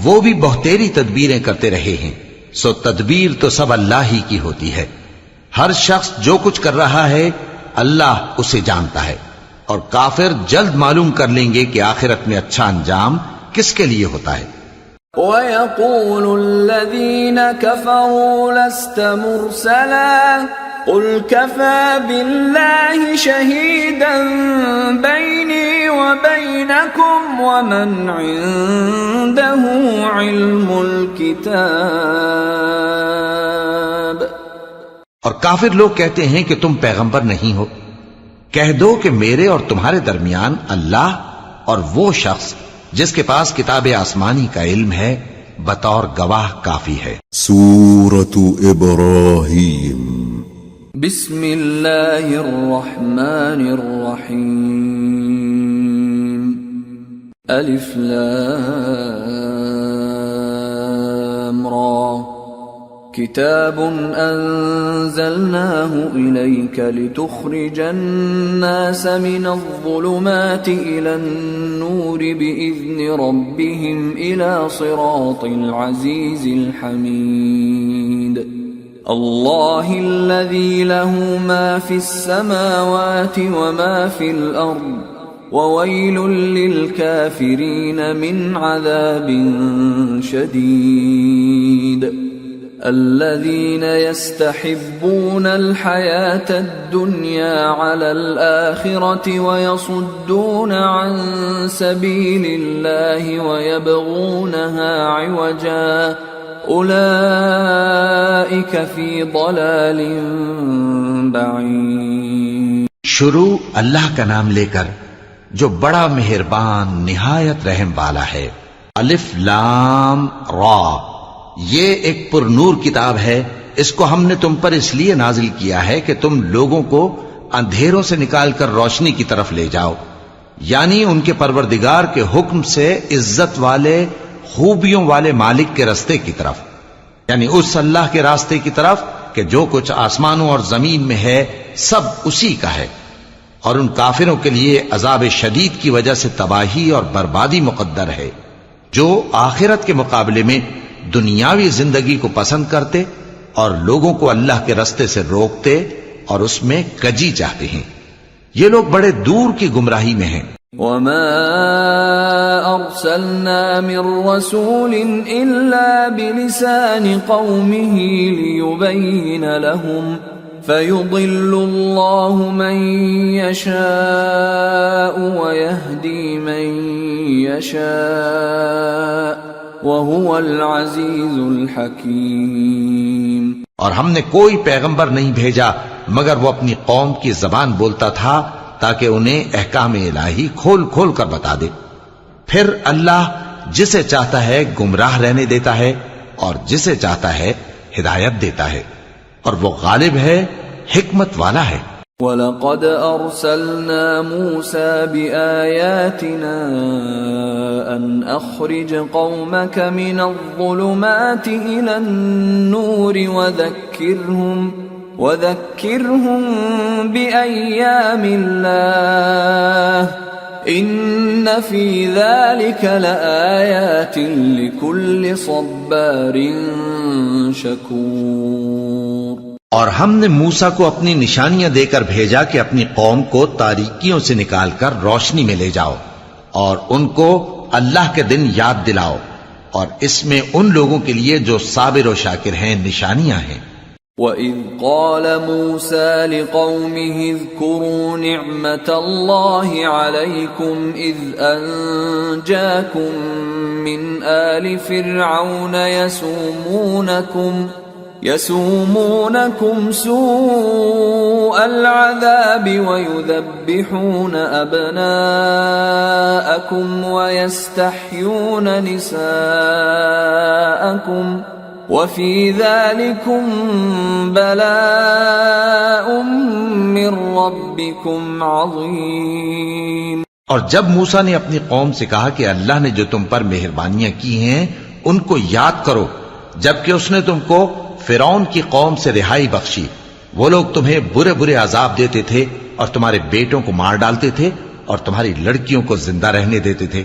وہ بھی بہتیری تدبیریں کرتے رہے ہیں، سو تدبیر تو سب اللہ ہی کی ہوتی ہے۔ ہر شخص جو کچھ کر رہا ہے اللہ اسے جانتا ہے، اور کافر جلد معلوم کر لیں گے کہ آخرت میں اچھا انجام کس کے لیے ہوتا ہے۔ وَيَقُولُ الَّذِينَ كَفَرُوا لَسْتَ مُرْسَلًا قُلْ كَفَى بِاللَّهِ شَهِيدًا بَيْنِي وَبَيْنَكُمْ وَمَنْ عِندَهُ عِلْمُ الْكِتَابِ۔ اور کافر لوگ کہتے ہیں کہ تم پیغمبر نہیں ہو، کہہ دو کہ میرے اور تمہارے درمیان اللہ اور وہ شخص جس کے پاس کتاب آسمانی کا علم ہے بطور گواہ کافی ہے۔ سورة ابراہیم۔ بسم اللہ الرحمن الرحیم۔ الف لام را کتاب انزلناه الیک لتخرج الناس من الظلمات الى النور باذن ربهم الى صراط العزیز الحمید۔ اللہ الذی له ما فی السماوات وما فی الارض وویل للکافرین من عذاب شدید۔ الذین یستحبون الحیاة الدنیا علی الآخرة ویصدون عن سبیل اللہ ویبغونها عوجا اولئک فی ضلال بعید۔ شروع اللہ کا نام لے کر جو بڑا مہربان نہایت رحم والا ہے۔ الف لام را، یہ ایک پر نور کتاب ہے، اس کو ہم نے تم پر اس لیے نازل کیا ہے کہ تم لوگوں کو اندھیروں سے نکال کر روشنی کی طرف لے جاؤ، یعنی ان کے پروردگار کے حکم سے عزت والے خوبیوں والے مالک کے راستے کی طرف، یعنی اس اللہ کے راستے کی طرف کہ جو کچھ آسمانوں اور زمین میں ہے سب اسی کا ہے، اور ان کافروں کے لیے عذاب شدید کی وجہ سے تباہی اور بربادی مقدر ہے، جو آخرت کے مقابلے میں دنیاوی زندگی کو پسند کرتے اور لوگوں کو اللہ کے راستے سے روکتے اور اس میں کجی چاہتے ہیں، یہ لوگ بڑے دور کی گمراہی میں ہیں۔ وما ارسلنا من رسول الا بلسان قومه ليبين لهم فيضل الله من يشاء ويهدي من يشاء وهو العزیز الحکیم۔ اور ہم نے کوئی پیغمبر نہیں بھیجا مگر وہ اپنی قوم کی زبان بولتا تھا تاکہ انہیں احکام الہی کھول کھول کر بتا دے، پھر اللہ جسے چاہتا ہے گمراہ رہنے دیتا ہے اور جسے چاہتا ہے ہدایت دیتا ہے، اور وہ غالب ہے، حکمت والا ہے۔ وَلَقَدْ أَرْسَلْنَا مُوسَى بِآيَاتِنَا أَنْ أَخْرِجْ قَوْمَكَ مِنَ الظُّلُمَاتِ إِلَى النُّورِ وَذَكِّرْهُمْ بِأَيَّامِ اللَّهِ إِنَّ فِي ذَلِكَ لَآيَاتٍ لِكُلِّ صَبَّارٍ شَكُورٍ۔ اور ہم نے موسیٰ کو اپنی نشانیاں دے کر بھیجا کہ اپنی قوم کو تاریکیوں سے نکال کر روشنی میں لے جاؤ، اور ان کو اللہ کے دن یاد دلاؤ، اور اس میں ان لوگوں کے لیے جو صابر و شاکر ہیں نشانیاں ہیں۔ وَإِذْ قَالَ مُوسَى لِقَوْمِهِ اذْكُرُوا نِعْمَةَ اللَّهِ عَلَيْكُمْ إِذْ أَنْجَاكُمْ مِنْ آلِ فِرْعَوْنَ يَسُومُونَكُمْ سُوءَ الْعَذَابِ وَيُذَبِّحُونَ أَبْنَاءَكُمْ وَيَسْتَحْيُونَ نِسَاءَكُمْ وَفِي ذَلِكُمْ بَلَاءٌ مِّن رَّبِّكُمْ عَظِيمٌ۔ اور جب موسیٰ نے اپنی قوم سے کہا کہ اللہ نے جو تم پر مہربانیاں کی ہیں ان کو یاد کرو، جبکہ اس نے تم کو فرعون کی قوم سے رہائی بخشی۔ وہ لوگ تمہیں برے برے عذاب دیتے تھے اور تمہارے بیٹوں کو مار ڈالتے تھے اور تمہاری لڑکیوں کو زندہ رہنے دیتے تھے،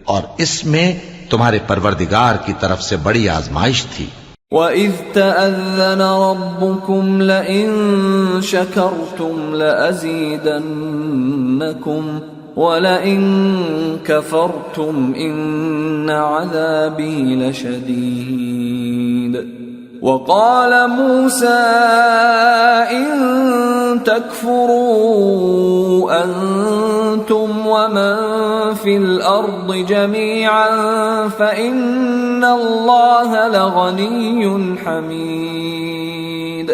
اور اس میں تمہارے پروردگار کی طرف سے بڑی آزمائش تھی۔ وَإِذْ تَأَذَّنَ رَبُّكُمْ لَئِن شَكَرْتُمْ لَأَزِيدَنَّكُمْ وَلَئِن كَفَرْتُمْ إِنَّ عَذَابِي لَشَدِيدٌ۔ وَقَالَ مُوسَى إِن تَكْفُرُوا أَنتُمْ وَمَن فِي الْأَرْضِ جَمِيعًا فَإِنَّ اللَّهَ لَغَنِيٌّ حَمِيدٌ۔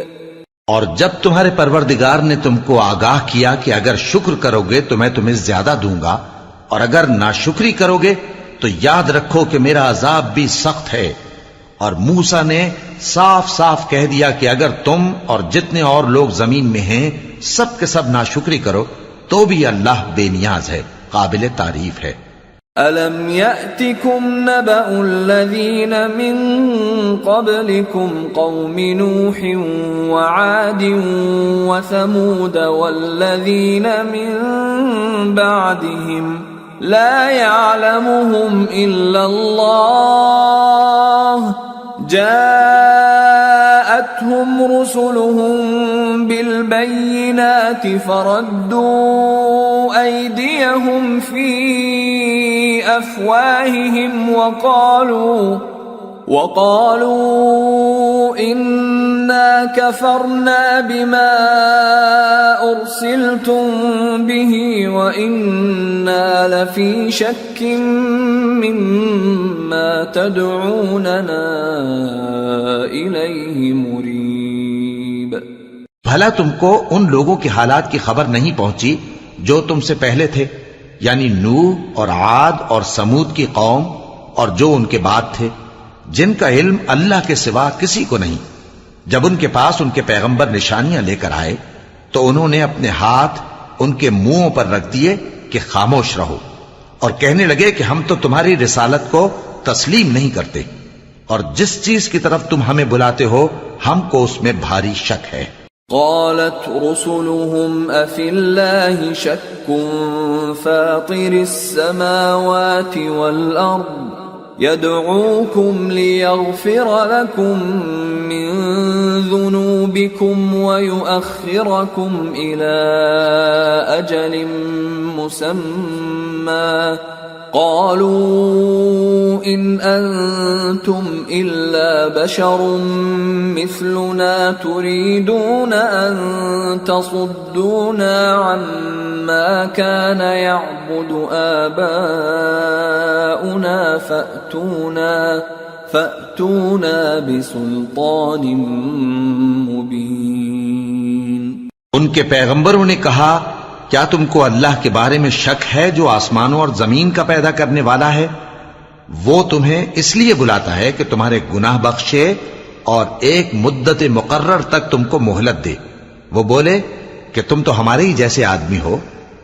اور جب تمہارے پروردگار نے تم کو آگاہ کیا کہ اگر شکر کرو گے تو میں تمہیں زیادہ دوں گا، اور اگر ناشکری کرو گے تو یاد رکھو کہ میرا عذاب بھی سخت ہے۔ اور موسیٰ نے صاف صاف کہہ دیا کہ اگر تم اور جتنے اور لوگ زمین میں ہیں سب کے سب ناشکری کرو تو بھی اللہ بے نیاز ہے، قابل تعریف ہے۔ أَلَمْ يَأْتِكُمْ نَبَأُ الَّذِينَ مِنْ قَبْلِكُمْ قَوْمِ نُوحٍ وَعَادٍ وَثَمُودَ وَالَّذِينَ مِنْ بَعْدِهِمْ لَا يَعْلَمُهُمْ إِلَّا اللَّهُ جَاءَتْهُمْ رُسُلُهُم بِالْبَيِّنَاتِ فَرَدُّوا أَيْدِيَهُمْ فِي أَفْوَاهِهِمْ وَقَالُوا إِنَّا كَفَرْنَا بِمَا أُرْسِلْتُمْ بِهِ وَإِنَّا لَفِي شَكٍّ مِّمَّا تَدْعُونَنَا إِلَيْهِ مُرِيبٍ۔ بھلا تم کو ان لوگوں کے حالات کی خبر نہیں پہنچی جو تم سے پہلے تھے، یعنی نوح اور عاد اور سمود کی قوم اور جو ان کے بعد تھے، جن کا علم اللہ کے سوا کسی کو نہیں۔ جب ان کے پاس ان کے پیغمبر نشانیاں لے کر آئے تو انہوں نے اپنے ہاتھ ان کے منہوں پر رکھ دیے کہ خاموش رہو، اور کہنے لگے کہ ہم تو تمہاری رسالت کو تسلیم نہیں کرتے، اور جس چیز کی طرف تم ہمیں بلاتے ہو ہم کو اس میں بھاری شک ہے۔ قالت رسلهم أفي الله شك فاطر السماوات والأرض يدعوكم ليغفر لكم من ذنوبكم ويؤخركم إلى أجل مسمى قالوا إن أنتم إلا بشر مثلنا تريدون أن تصدونا عما كان يعبد آباؤنا فأتونا بسلطان مبين۔ ان کے پیغمبروں نے کہا کیا تم کو اللہ کے بارے میں شک ہے جو آسمانوں اور زمین کا پیدا کرنے والا ہے؟ وہ تمہیں اس لیے بلاتا ہے کہ تمہارے گناہ بخشے اور ایک مدت مقرر تک تم کو مہلت دے۔ وہ بولے کہ تم تو ہمارے ہی جیسے آدمی ہو،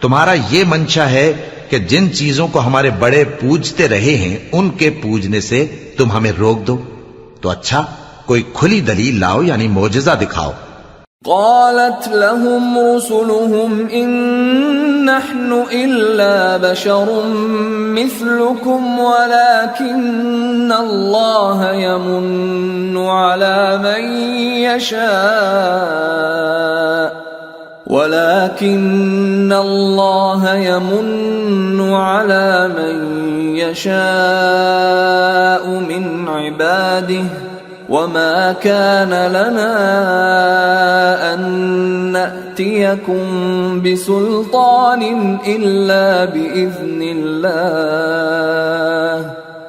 تمہارا یہ منشا ہے کہ جن چیزوں کو ہمارے بڑے پوجتے رہے ہیں ان کے پوجنے سے تم ہمیں روک دو، تو اچھا کوئی کھلی دلیل لاؤ، یعنی معجزہ دکھاؤ۔ قالت لهم رسلهم إن نحن إلا بشر مثلكم ولكن الله يمن على من يشاء من عباده وما كان لنا أن نأتيكم بسلطان إلا بإذن الله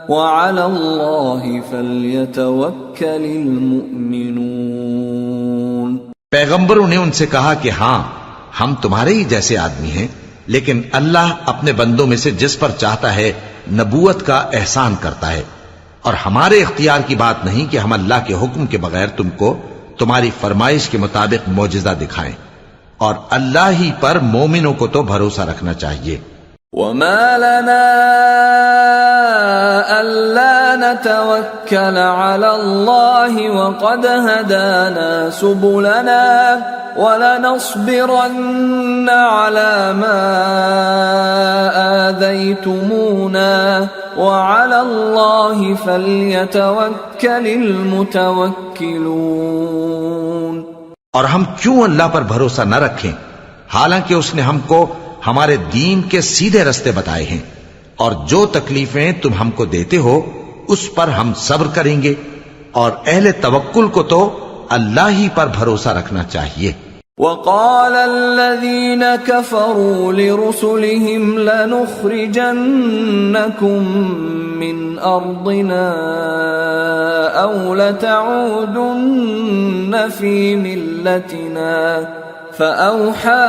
وعلى الله فليتوكل المؤمنون۔ پیغمبروں نے ان سے کہا کہ ہاں ہم تمہارے ہی جیسے آدمی ہیں، لیکن اللہ اپنے بندوں میں سے جس پر چاہتا ہے نبوت کا احسان کرتا ہے، اور ہمارے اختیار کی بات نہیں کہ ہم اللہ کے حکم کے بغیر تم کو تمہاری فرمائش کے مطابق معجزہ دکھائیں، اور اللہ ہی پر مومنوں کو تو بھروسہ رکھنا چاہیے۔ وما لنا ألا نتوكل على الله وقد هدانا سبلنا ولنصبرن على ما آذيتمونا وعلى الله فليتوكل المتوكلون۔ اور ہم کیوں اللہ پر بھروسہ نہ رکھیں حالانکہ اس نے ہم کو ہمارے دین کے سیدھے رستے بتائے ہیں، اور جو تکلیفیں تم ہم کو دیتے ہو اس پر ہم صبر کریں گے، اور اہل توکل کو تو اللہ ہی پر بھروسہ رکھنا چاہیے۔ وقال الذين كفروا لرسلهم لنخرجنكم من أرضنا أو لتعودن في ملتنا فأوحى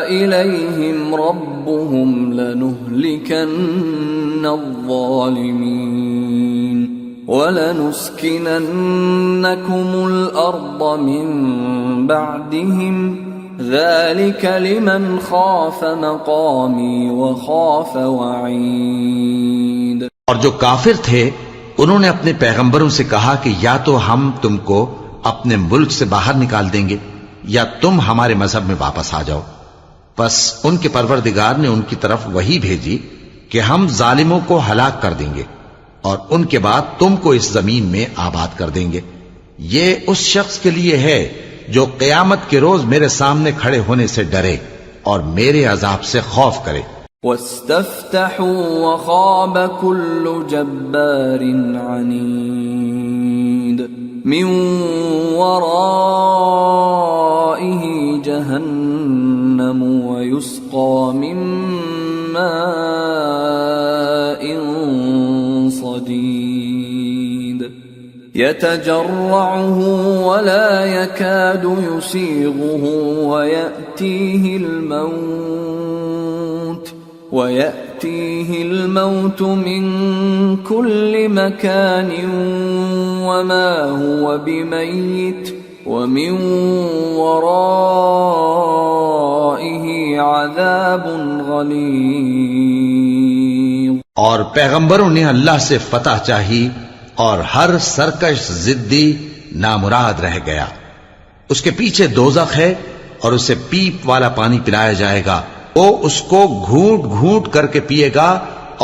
إليهم ربهم لنهلكن الظالمين وَلَنُسْكِنَنَّكُمُ الْأَرْضَ مِنْ بَعْدِهِمْ ذَلِكَ لِمَنْ خَافَ مَقَامِي وَخَافَ وَعِيدِ۔ اور جو کافر تھے انہوں نے اپنے پیغمبروں سے کہا کہ یا تو ہم تم کو اپنے ملک سے باہر نکال دیں گے یا تم ہمارے مذہب میں واپس آ جاؤ۔ بس ان کے پروردگار نے ان کی طرف وحی بھیجی کہ ہم ظالموں کو ہلاک کر دیں گے اور ان کے بعد تم کو اس زمین میں آباد کر دیں گے۔ یہ اس شخص کے لیے ہے جو قیامت کے روز میرے سامنے کھڑے ہونے سے ڈرے اور میرے عذاب سے خوف کرے۔ وَاسْتَفْتَحُوا وَخَابَ كُلُّ جَبَّارٍ عَنِيدٍ مِّن وَرَائِهِ جَهَنَّمُ وَيُسْقَى مِن مَّاءٍ صديد يتجرعه ولا يكاد يسيغه ويأتيه الموت من كل مكان وما هو بميت ومن ورائه عذاب غليظ۔ اور پیغمبروں نے اللہ سے فتح چاہی اور ہر سرکش ضدی نامراد رہ گیا۔ اس کے پیچھے دوزخ ہے اور اسے پیپ والا پانی پلایا جائے گا، وہ اس کو گھونٹ گھونٹ کر کے پیے گا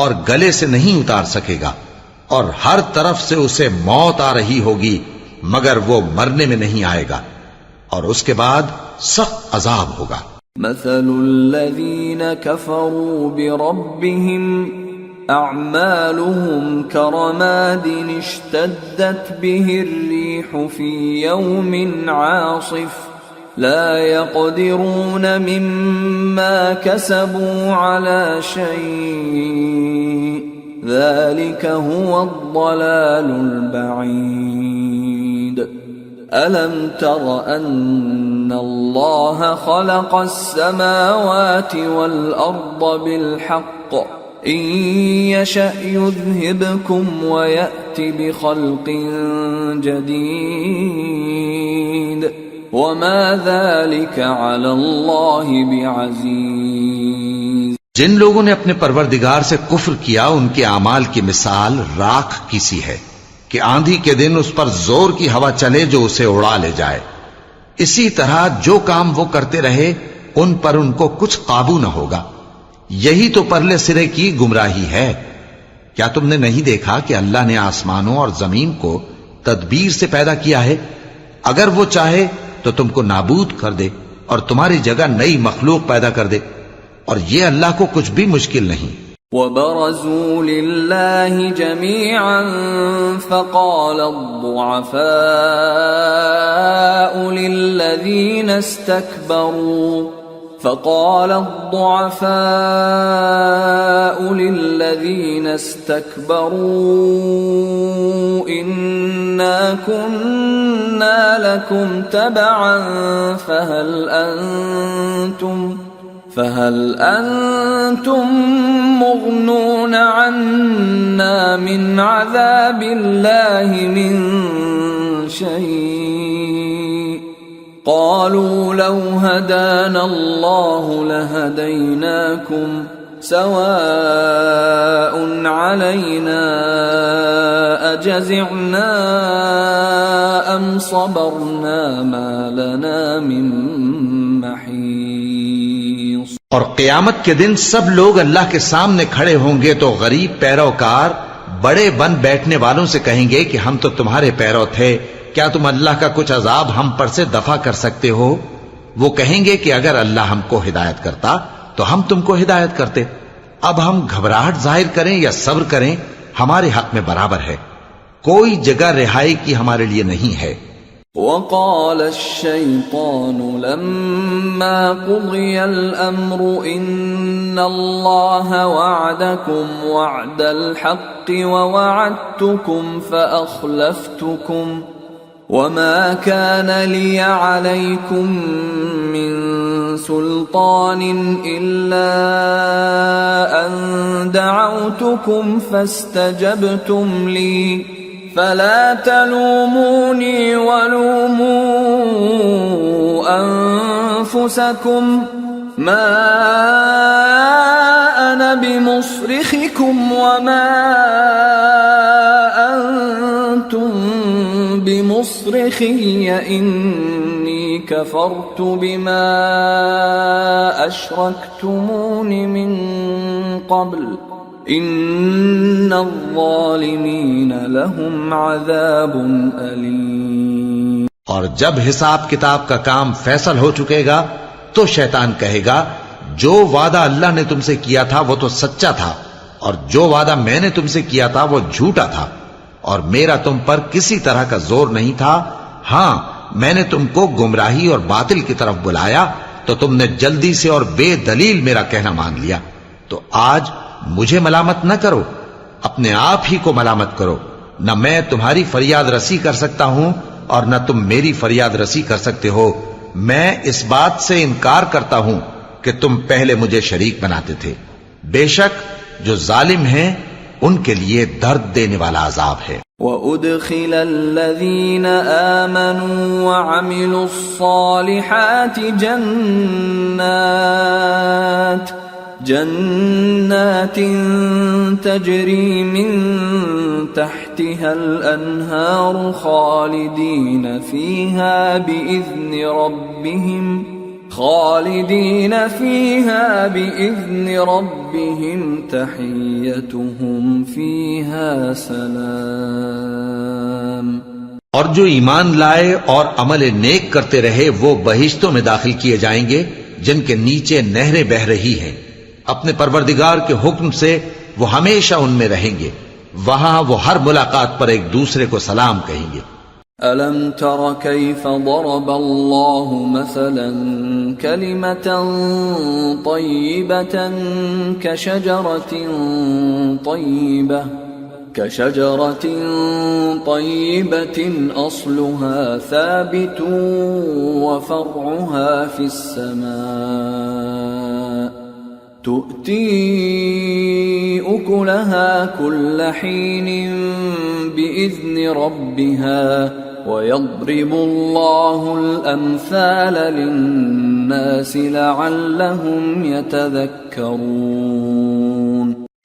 اور گلے سے نہیں اتار سکے گا، اور ہر طرف سے اسے موت آ رہی ہوگی مگر وہ مرنے میں نہیں آئے گا، اور اس کے بعد سخت عذاب ہوگا۔ مثل الذين كفروا بربهم أعمالهم كرماد اشتدت به الريح في يوم عاصف لا يقدرون مما كسبوا على شيء ذلك هو الضلال البعيد۔ ألم تر أن الله خلق السماوات والأرض بالحق إن يشأ يذهبكم ويأت بخلق جديد وما ذلك على الله بعزيز۔ جن لوگوں نے اپنے پروردگار سے کفر کیا ان کے اعمال کی مثال راکھ کی سی ہے کہ آندھی کے دن اس پر زور کی ہوا چلے جو اسے اڑا لے جائے۔ اسی طرح جو کام وہ کرتے رہے ان پر ان کو کچھ قابو نہ ہوگا۔ یہی تو پرلے سرے کی گمراہی ہے۔ کیا تم نے نہیں دیکھا کہ اللہ نے آسمانوں اور زمین کو تدبیر سے پیدا کیا ہے؟ اگر وہ چاہے تو تم کو نابود کر دے اور تمہاری جگہ نئی مخلوق پیدا کر دے، اور یہ اللہ کو کچھ بھی مشکل نہیں۔ وبرزوا لله جميعا فقال الضعفاء للذين استكبروا إنا كنا لكم تبعا فهل أنتم مغنون عنا من عذاب الله من شيء قالوا لو هدانا الله لهديناكم سواء علينا أجزعنا أم صبرنا ما لنا من محيص۔ اور قیامت کے دن سب لوگ اللہ کے سامنے کھڑے ہوں گے تو غریب پیروکار بڑے بن بیٹھنے والوں سے کہیں گے کہ ہم تو تمہارے پیرو تھے، کیا تم اللہ کا کچھ عذاب ہم پر سے دفع کر سکتے ہو؟ وہ کہیں گے کہ اگر اللہ ہم کو ہدایت کرتا تو ہم تم کو ہدایت کرتے۔ اب ہم گھبراہٹ ظاہر کریں یا صبر کریں ہمارے حق میں برابر ہے، کوئی جگہ رہائی کی ہمارے لیے نہیں ہے۔ وقال الشيطان لما قضي الأمر إن الله وعدكم وعد الحق ووعدتكم فأخلفتكم وما كان لي عليكم من سلطان إلا أن دعوتكم فاستجبتم لي فلا تلوموني ولوموا أنفسكم ما أنا بمصرخكم وما أنتم بمصرخي إني كفرت بما أشركتمون من قبل ان الظالمین لهم عذاب علیم۔ اور جب حساب کتاب کا کام فیصل ہو چکے گا تو شیطان کہے گا جو وعدہ اللہ نے تم سے کیا تھا وہ تو سچا تھا، اور جو وعدہ میں نے تم سے کیا تھا وہ جھوٹا تھا، اور میرا تم پر کسی طرح کا زور نہیں تھا۔ ہاں میں نے تم کو گمراہی اور باطل کی طرف بلایا تو تم نے جلدی سے اور بے دلیل میرا کہنا مان لیا، تو آج مجھے ملامت نہ کرو، اپنے آپ ہی کو ملامت کرو۔ نہ میں تمہاری فریاد رسی کر سکتا ہوں اور نہ تم میری فریاد رسی کر سکتے ہو۔ میں اس بات سے انکار کرتا ہوں کہ تم پہلے مجھے شریک بناتے تھے۔ بے شک جو ظالم ہیں ان کے لیے درد دینے والا عذاب ہے۔ وَأُدْخِلَ الَّذِينَ آمَنُوا وَعَمِلُوا الصَّالِحَاتِ جنات تجری من تحتها الانہار خالدین فیہا بإذن ربهم تحیتهم فیہا سلام۔ اور جو ایمان لائے اور عمل نیک کرتے رہے وہ بہشتوں میں داخل کیے جائیں گے جن کے نیچے نہریں بہہ رہی ہیں، اپنے پروردگار کے حکم سے وہ ہمیشہ ان میں رہیں گے، وہاں وہ ہر ملاقات پر ایک دوسرے کو سلام کہیں گے۔ أَلَمْ تَرَ كَيْفَ ضَرَبَ اللَّهُ مَثَلًا كَلِمَةً طَيِّبَةً كَشَجَرَةٍ طَيِّبَةٍ أَصْلُهَا ثَابِتٌ وَفَرْعُهَا فِي السَّمَاءِ تُؤْتِي أُكُلَهَا كُلَّ حِينٍ بِإِذْنِ رَبِّهَا وَيَضْرِبُ اللَّهُ الْأَمْثَالَ لِلنَّاسِ لَعَلَّهُمْ يَتَذَكَّرُونَ۔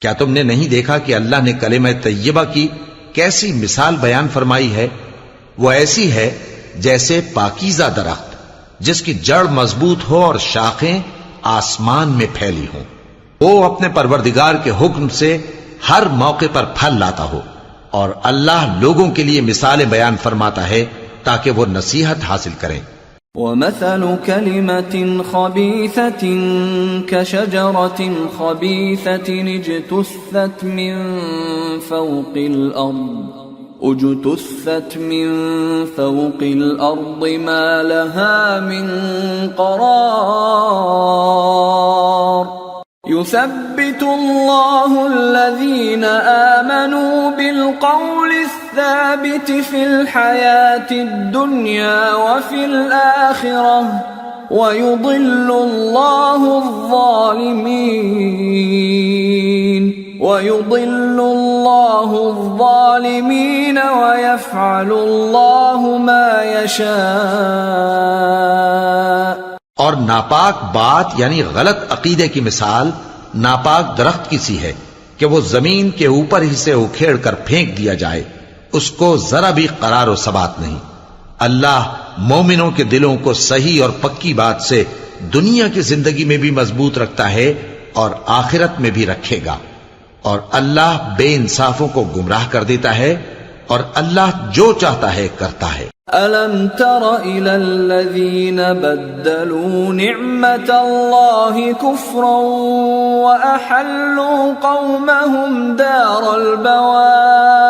کیا تم نے نہیں دیکھا کہ اللہ نے کلمہ طیبہ کی کیسی مثال بیان فرمائی ہے؟ وہ ایسی ہے جیسے پاکیزہ درخت جس کی جڑ مضبوط ہو اور شاخیں آسمان میں پھیلی ہوں، وہ اپنے پروردگار کے حکم سے ہر موقع پر پھل لاتا ہو، اور اللہ لوگوں کے لیے مثالیں بیان فرماتا ہے تاکہ وہ نصیحت حاصل کریں۔ ومثل كلمة خبيثة كشجرة خبيثة اجتثت من فوق الأرض ما لها من قرار يثبت الله الذين آمنوا بالقول الثابت في الحياة الدنيا وفي الآخرة ويضل الله الظالمين ويفعل الله ما يشاء. اور ناپاک بات یعنی غلط عقیدے کی مثال ناپاک درخت کی سی ہے کہ وہ زمین کے اوپر ہی سے اکھیڑ کر پھینک دیا جائے، اس کو ذرا بھی قرار و ثبات نہیں. اللہ مومنوں کے دلوں کو صحیح اور پکی بات سے دنیا کی زندگی میں بھی مضبوط رکھتا ہے اور آخرت میں بھی رکھے گا. اور اللہ بے انصافوں کو گمراہ کر دیتا ہے اور اللہ جو چاہتا ہے کرتا ہے. أَلَمْ تَرَ إِلَى الَّذِينَ بَدَّلُوا نِعْمَةَ اللَّهِ كُفْرًا وَأَحَلُّوا قَوْمَهُمْ دَارَ الْبَوَارِ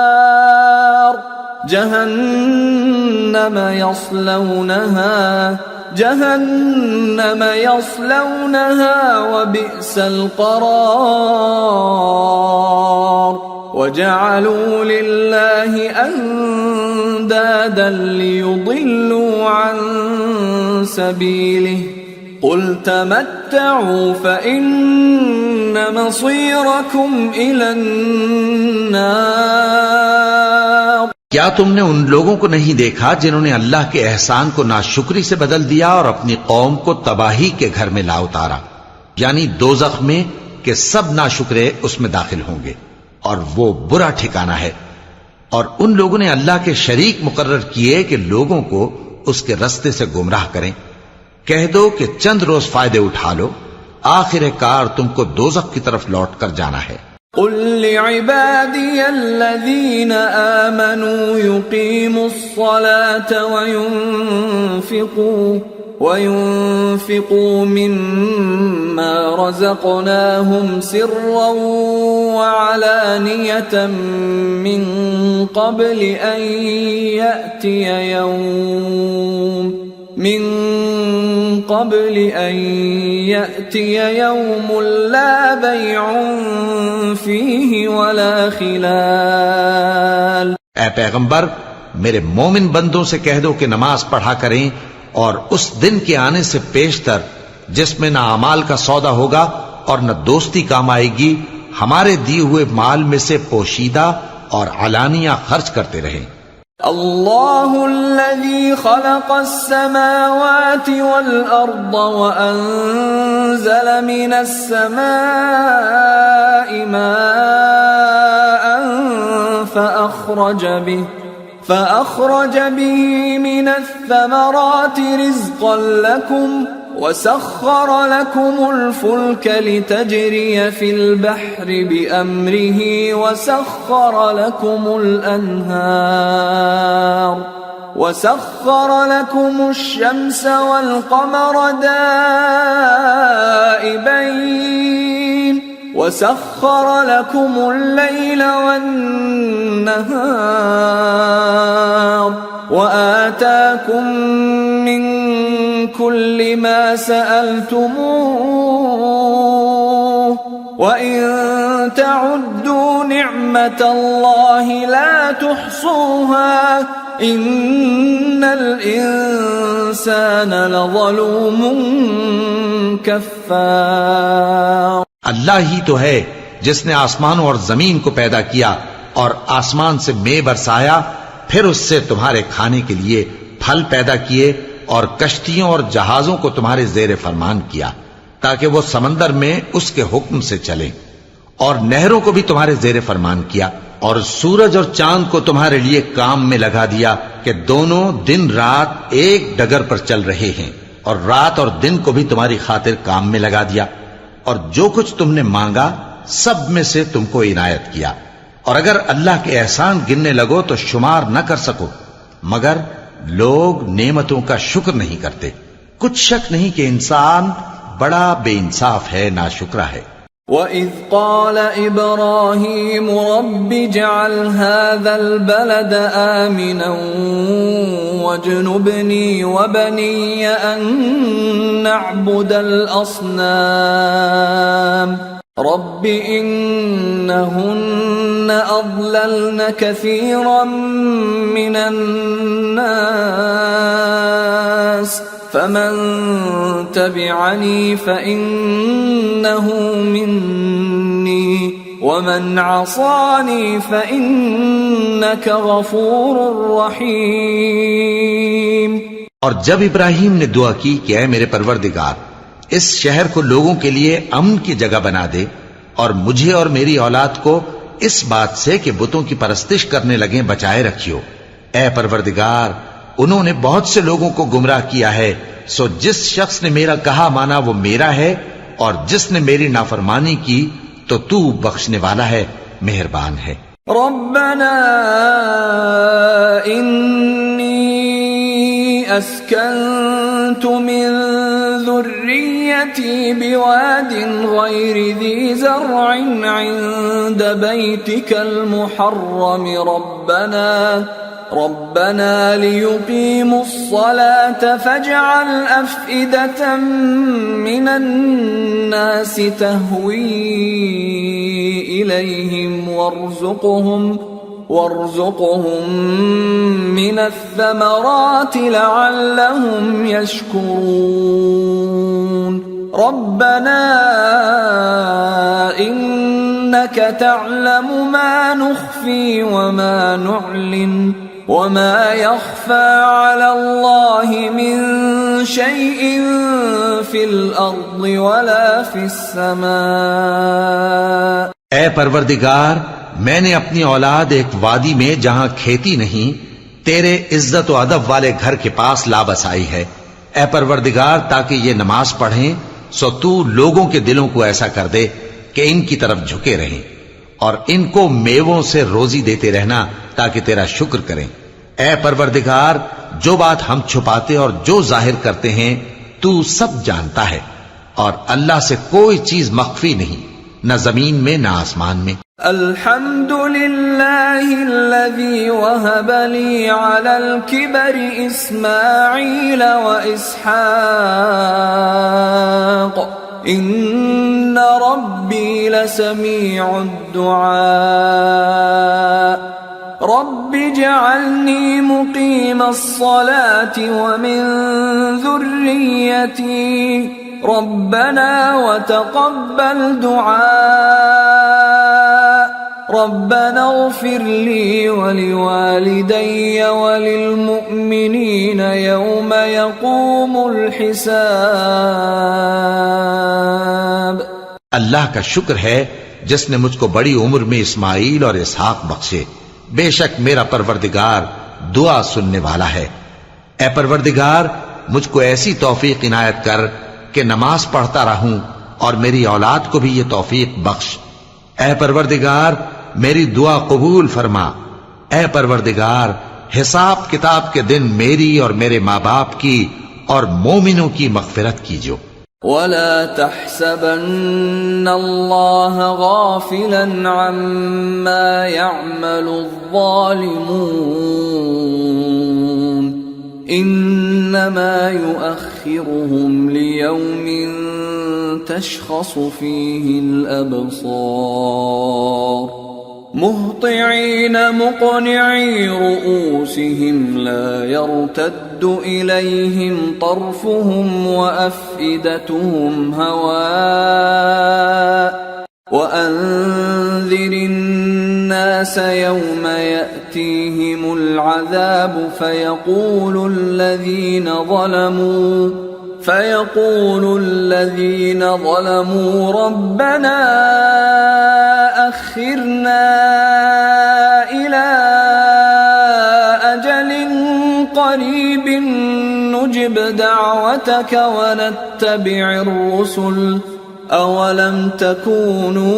جهنم يصلونها وبئس القرار وجعلوا لله أندادا ليضلوا عن سبيله قل تمتعوا فإن مصيركم إلى النار. کیا تم نے ان لوگوں کو نہیں دیکھا جنہوں نے اللہ کے احسان کو ناشکری سے بدل دیا اور اپنی قوم کو تباہی کے گھر میں لا اتارا، یعنی دوزخ میں کہ سب ناشکرے اس میں داخل ہوں گے اور وہ برا ٹھکانہ ہے. اور ان لوگوں نے اللہ کے شریک مقرر کیے کہ لوگوں کو اس کے رستے سے گمراہ کریں. کہہ دو کہ چند روز فائدے اٹھا لو، آخر کار تم کو دوزخ کی طرف لوٹ کر جانا ہے. قل لعبادي الذين آمنوا يقيموا الصلاة وينفقوا مما رزقناهم سرا وعلانية من قبل أن يأتي يوم لا بيع فيه ولا خلال. اے پیغمبر میرے مومن بندوں سے کہہ دو کہ نماز پڑھا کریں اور اس دن کے آنے سے پیشتر جس میں نہ اعمال کا سودا ہوگا اور نہ دوستی کام آئے گی، ہمارے دیے ہوئے مال میں سے پوشیدہ اور علانیہ خرچ کرتے رہیں. اللہ الذي خلق السماوات والأرض وأنزل من السماء ماء فأخرج به من الثمرات رزقا لكم وسخر لكم الفلك لتجري في البحر بأمره وسخر لكم الشمس والقمر دائبين وسخر لكم الليل والنهار وآتاكم من كل ما سألتموه وإن تعدوا نعمة الله لا تحصوها إن الإنسان لظلوم كفار. اللہ ہی تو ہے جس نے آسمانوں اور زمین کو پیدا کیا اور آسمان سے مے برسایا، پھر اس سے تمہارے کھانے کے لیے پھل پیدا کیے اور کشتیوں اور جہازوں کو تمہارے زیر فرمان کیا تاکہ وہ سمندر میں اس کے حکم سے چلیں، اور نہروں کو بھی تمہارے زیر فرمان کیا، اور سورج اور چاند کو تمہارے لیے کام میں لگا دیا کہ دونوں دن رات ایک ڈگر پر چل رہے ہیں، اور رات اور دن کو بھی تمہاری خاطر کام میں لگا دیا، اور جو کچھ تم نے مانگا سب میں سے تم کو عنایت کیا. اور اگر اللہ کے احسان گننے لگو تو شمار نہ کر سکو، مگر لوگ نعمتوں کا شکر نہیں کرتے. کچھ شک نہیں کہ انسان بڑا بے انصاف ہے، ناشکرا ہے. وَإِذْ قَالَ إِبْرَاهِيمُ رَبِّ اجْعَلْ هَذَا الْبَلَدَ آمِنًا وَاجْنُبْنِي وَبَنِيَّ أَن نَّعْبُدَ الْأَصْنَامَ رَبِّ إِنَّهُنَّ أَضْلَلْنَ كَثِيرًا مِّنَ النَّاسِ فمن تبعني فإنه مني ومن عصاني فإنك غفور رحيم. اور جب ابراہیم نے دعا کی کہ اے میرے پروردگار، اس شہر کو لوگوں کے لیے امن کی جگہ بنا دے، اور مجھے اور میری اولاد کو اس بات سے کہ بتوں کی پرستش کرنے لگیں بچائے رکھیو. اے پروردگار، انہوں نے بہت سے لوگوں کو گمراہ کیا ہے، سو جس شخص نے میرا کہا مانا وہ میرا ہے، اور جس نے میری نافرمانی کی تو تو بخشنے والا ہے، مہربان ہے. ربنا انی اسکنت من ذریتی بواد غیر ذی زرع عند بیتک المحرم ربنا ليقيموا الصلاة فاجعل أفئدة من الناس تهوي إليهم وارزقهم من الثمرات لعلهم يشكرون. ربنا إنك تعلم ما نخفي وما نعلن وما يخفى على الله من شيء في الأرض ولا في السماء. اے پروردگار، میں نے اپنی اولاد ایک وادی میں جہاں کھیتی نہیں تیرے عزت و ادب والے گھر کے پاس لا بسائی ہے. اے پروردگار، تاکہ یہ نماز پڑھیں سو تو لوگوں کے دلوں کو ایسا کر دے کہ ان کی طرف جھکے رہیں، اور ان کو میووں سے روزی دیتے رہنا تاکہ تیرا شکر کریں. اے پروردگار، جو بات ہم چھپاتے اور جو ظاہر کرتے ہیں تو سب جانتا ہے، اور اللہ سے کوئی چیز مخفی نہیں، نہ زمین میں نہ آسمان میں. الحمد للہ الذی وہب لی علی الکبر اسماعیل و اسحاق ان ربی لسمیع الدعاء. رب اجعلنی مقیم الصلاة ومن ذریتی ربنا وتقبل دعاء. ربنا اغفر لي ولوالدي وللمؤمنين يوم يقوم الحساب. اللہ کا شکر ہے جس نے مجھ کو بڑی عمر میں اسماعیل اور اسحاق بخشے. بے شک میرا پروردگار دعا سننے والا ہے. اے پروردگار، مجھ کو ایسی توفیق عنایت کر کہ نماز پڑھتا رہوں، اور میری اولاد کو بھی یہ توفیق بخش. اے پروردگار، میری دعا قبول فرما. اے پروردگار، حساب کتاب کے دن میری اور میرے ماں باپ کی اور مومنوں کی مغفرت کیجو. ولا تحسبن الله غافلا عما يعمل الظالمون انما يؤخرهم ليوم تشخص فيه الابصار مهطعين مقنعي رؤوسهم لا يرتد إليهم طرفهم وأفئدتهم هواء وأنذر الناس يوم يأتيهم العذاب فيقول الذين ظلموا ربنا أخرنا إلى أجل قريب نجب دعوتك ونتبع الرسل أولم تكونوا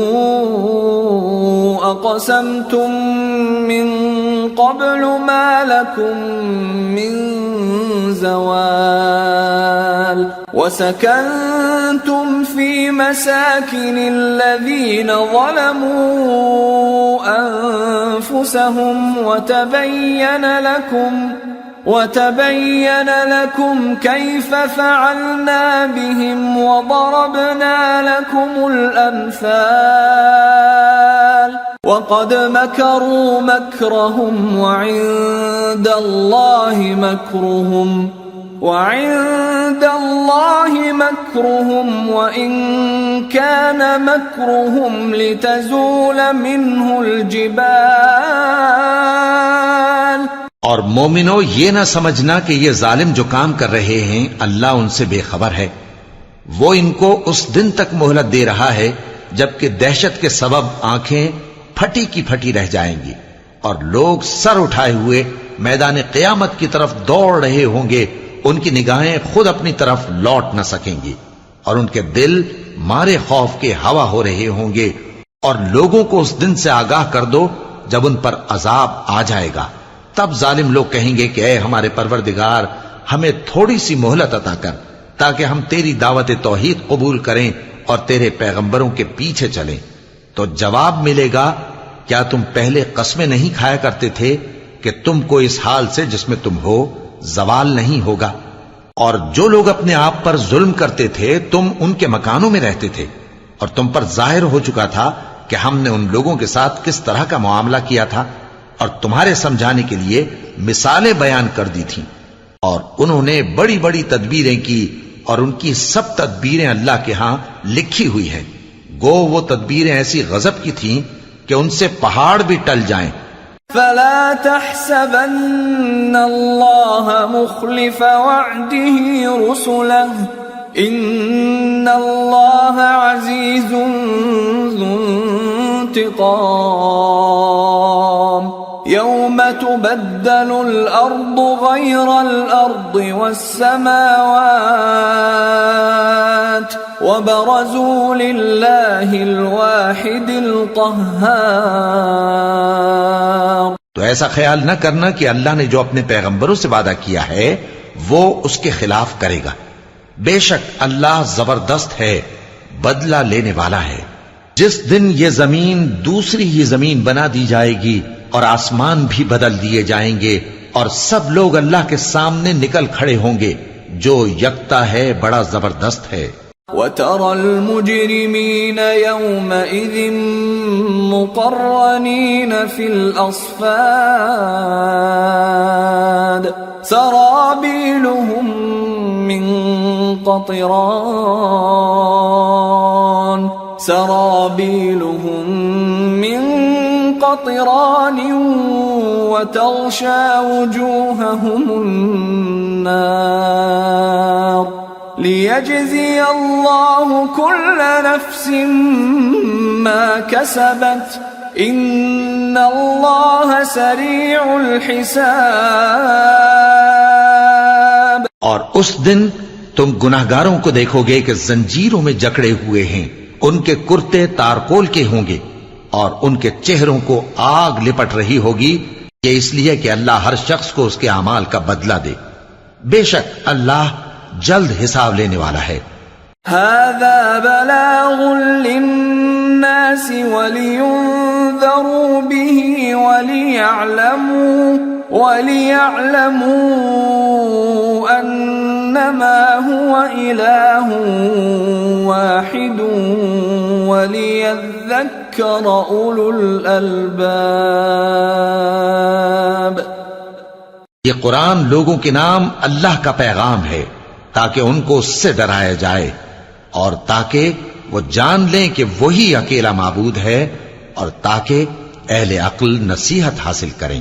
أقسمتم من قبل ما لكم من زوال وسكنتم في مساكن الذين ظلموا أنفسهم وتبين لكم كيف فعلنا بهم وضربنا لكم الأمثال وقد مكروا مكرهم وعند الله مكرهم وإن كان مكرهم لتزول منه الجبال. اور مومنو، یہ نہ سمجھنا کہ یہ ظالم جو کام کر رہے ہیں اللہ ان سے بے خبر ہے. وہ ان کو اس دن تک مہلت دے رہا ہے جبکہ دہشت کے سبب آنکھیں پھٹی کی پھٹی رہ جائیں گی اور لوگ سر اٹھائے ہوئے میدان قیامت کی طرف دوڑ رہے ہوں گے. ان کی نگاہیں خود اپنی طرف لوٹ نہ سکیں گی اور ان کے دل مارے خوف کے ہوا ہو رہے ہوں گے. اور لوگوں کو اس دن سے آگاہ کر دو جب ان پر عذاب آ جائے گا. تب ظالم لوگ کہیں گے کہ اے ہمارے پروردگار، ہمیں تھوڑی سی مہلت عطا کر تاکہ ہم تیری دعوت توحید قبول کریں اور تیرے پیغمبروں کے پیچھے چلیں. تو جواب ملے گا، کیا تم پہلے قسمیں نہیں کھایا کرتے تھے کہ تم کو اس حال سے جس میں تم ہو زوال نہیں ہوگا؟ اور جو لوگ اپنے آپ پر ظلم کرتے تھے تم ان کے مکانوں میں رہتے تھے اور تم پر ظاہر ہو چکا تھا کہ ہم نے ان لوگوں کے ساتھ کس طرح کا معاملہ کیا تھا اور تمہارے سمجھانے کے لیے مثالیں بیان کر دی تھیں. اور انہوں نے بڑی بڑی تدبیریں کی اور ان کی سب تدبیریں اللہ کے ہاں لکھی ہوئی ہیں. گو وہ تدبیریں ایسی غضب کی تھیں کہ ان سے پہاڑ بھی ٹل جائیں. فلا تحسبن الله مخلف وعده رسله ان الله عزيز ذو انتقام يوم تبدل الأرض غير الأرض والسماوات وبرزوا لله الواحد القهار. تو ایسا خیال نہ کرنا کہ اللہ نے جو اپنے پیغمبروں سے وعدہ کیا ہے وہ اس کے خلاف کرے گا. بے شک اللہ زبردست ہے، بدلہ لینے والا ہے. جس دن یہ زمین دوسری ہی زمین بنا دی جائے گی اور آسمان بھی بدل دیے جائیں گے اور سب لوگ اللہ کے سامنے نکل کھڑے ہوں گے جو یکتا ہے، بڑا زبردست ہے. وَتَرَى الْمُجْرِمِينَ يَوْمَئِذٍ مُقَرَّنِينَ فِي الْأَصْفَادِ سَرَابِيلُهُم مِّن قَطِرَانٍ وَتَغْشَى وُجُوهَهُمُ النَّارُ لِيَجْزِيَ اللَّهُ كُلَّ نَفْسٍ مَا كَسَبَتْ إِنَّ اللَّهَ سَرِيعُ الْحِسَابِ. اور اس دن تم گناہگاروں کو دیکھو گے کہ زنجیروں میں جکڑے ہوئے ہیں، ان کے کرتے تارکول کے ہوں گے اور ان کے چہروں کو آگ لپٹ رہی ہوگی، یہ اس لیے کہ اللہ ہر شخص کو اس کے اعمال کا بدلہ دے. بے شک اللہ جلد حساب لینے والا ہے. هذا بلاغ للناس ولينذروا به وليعلموا أنما هو إله واحد وليذكر أولو الألباب. یہ قرآن لوگوں کے نام اللہ کا پیغام ہے تاکہ ان کو اس سے ڈرایا جائے اور تاکہ وہ جان لیں کہ وہی اکیلا معبود ہے اور تاکہ اہل عقل نصیحت حاصل کریں.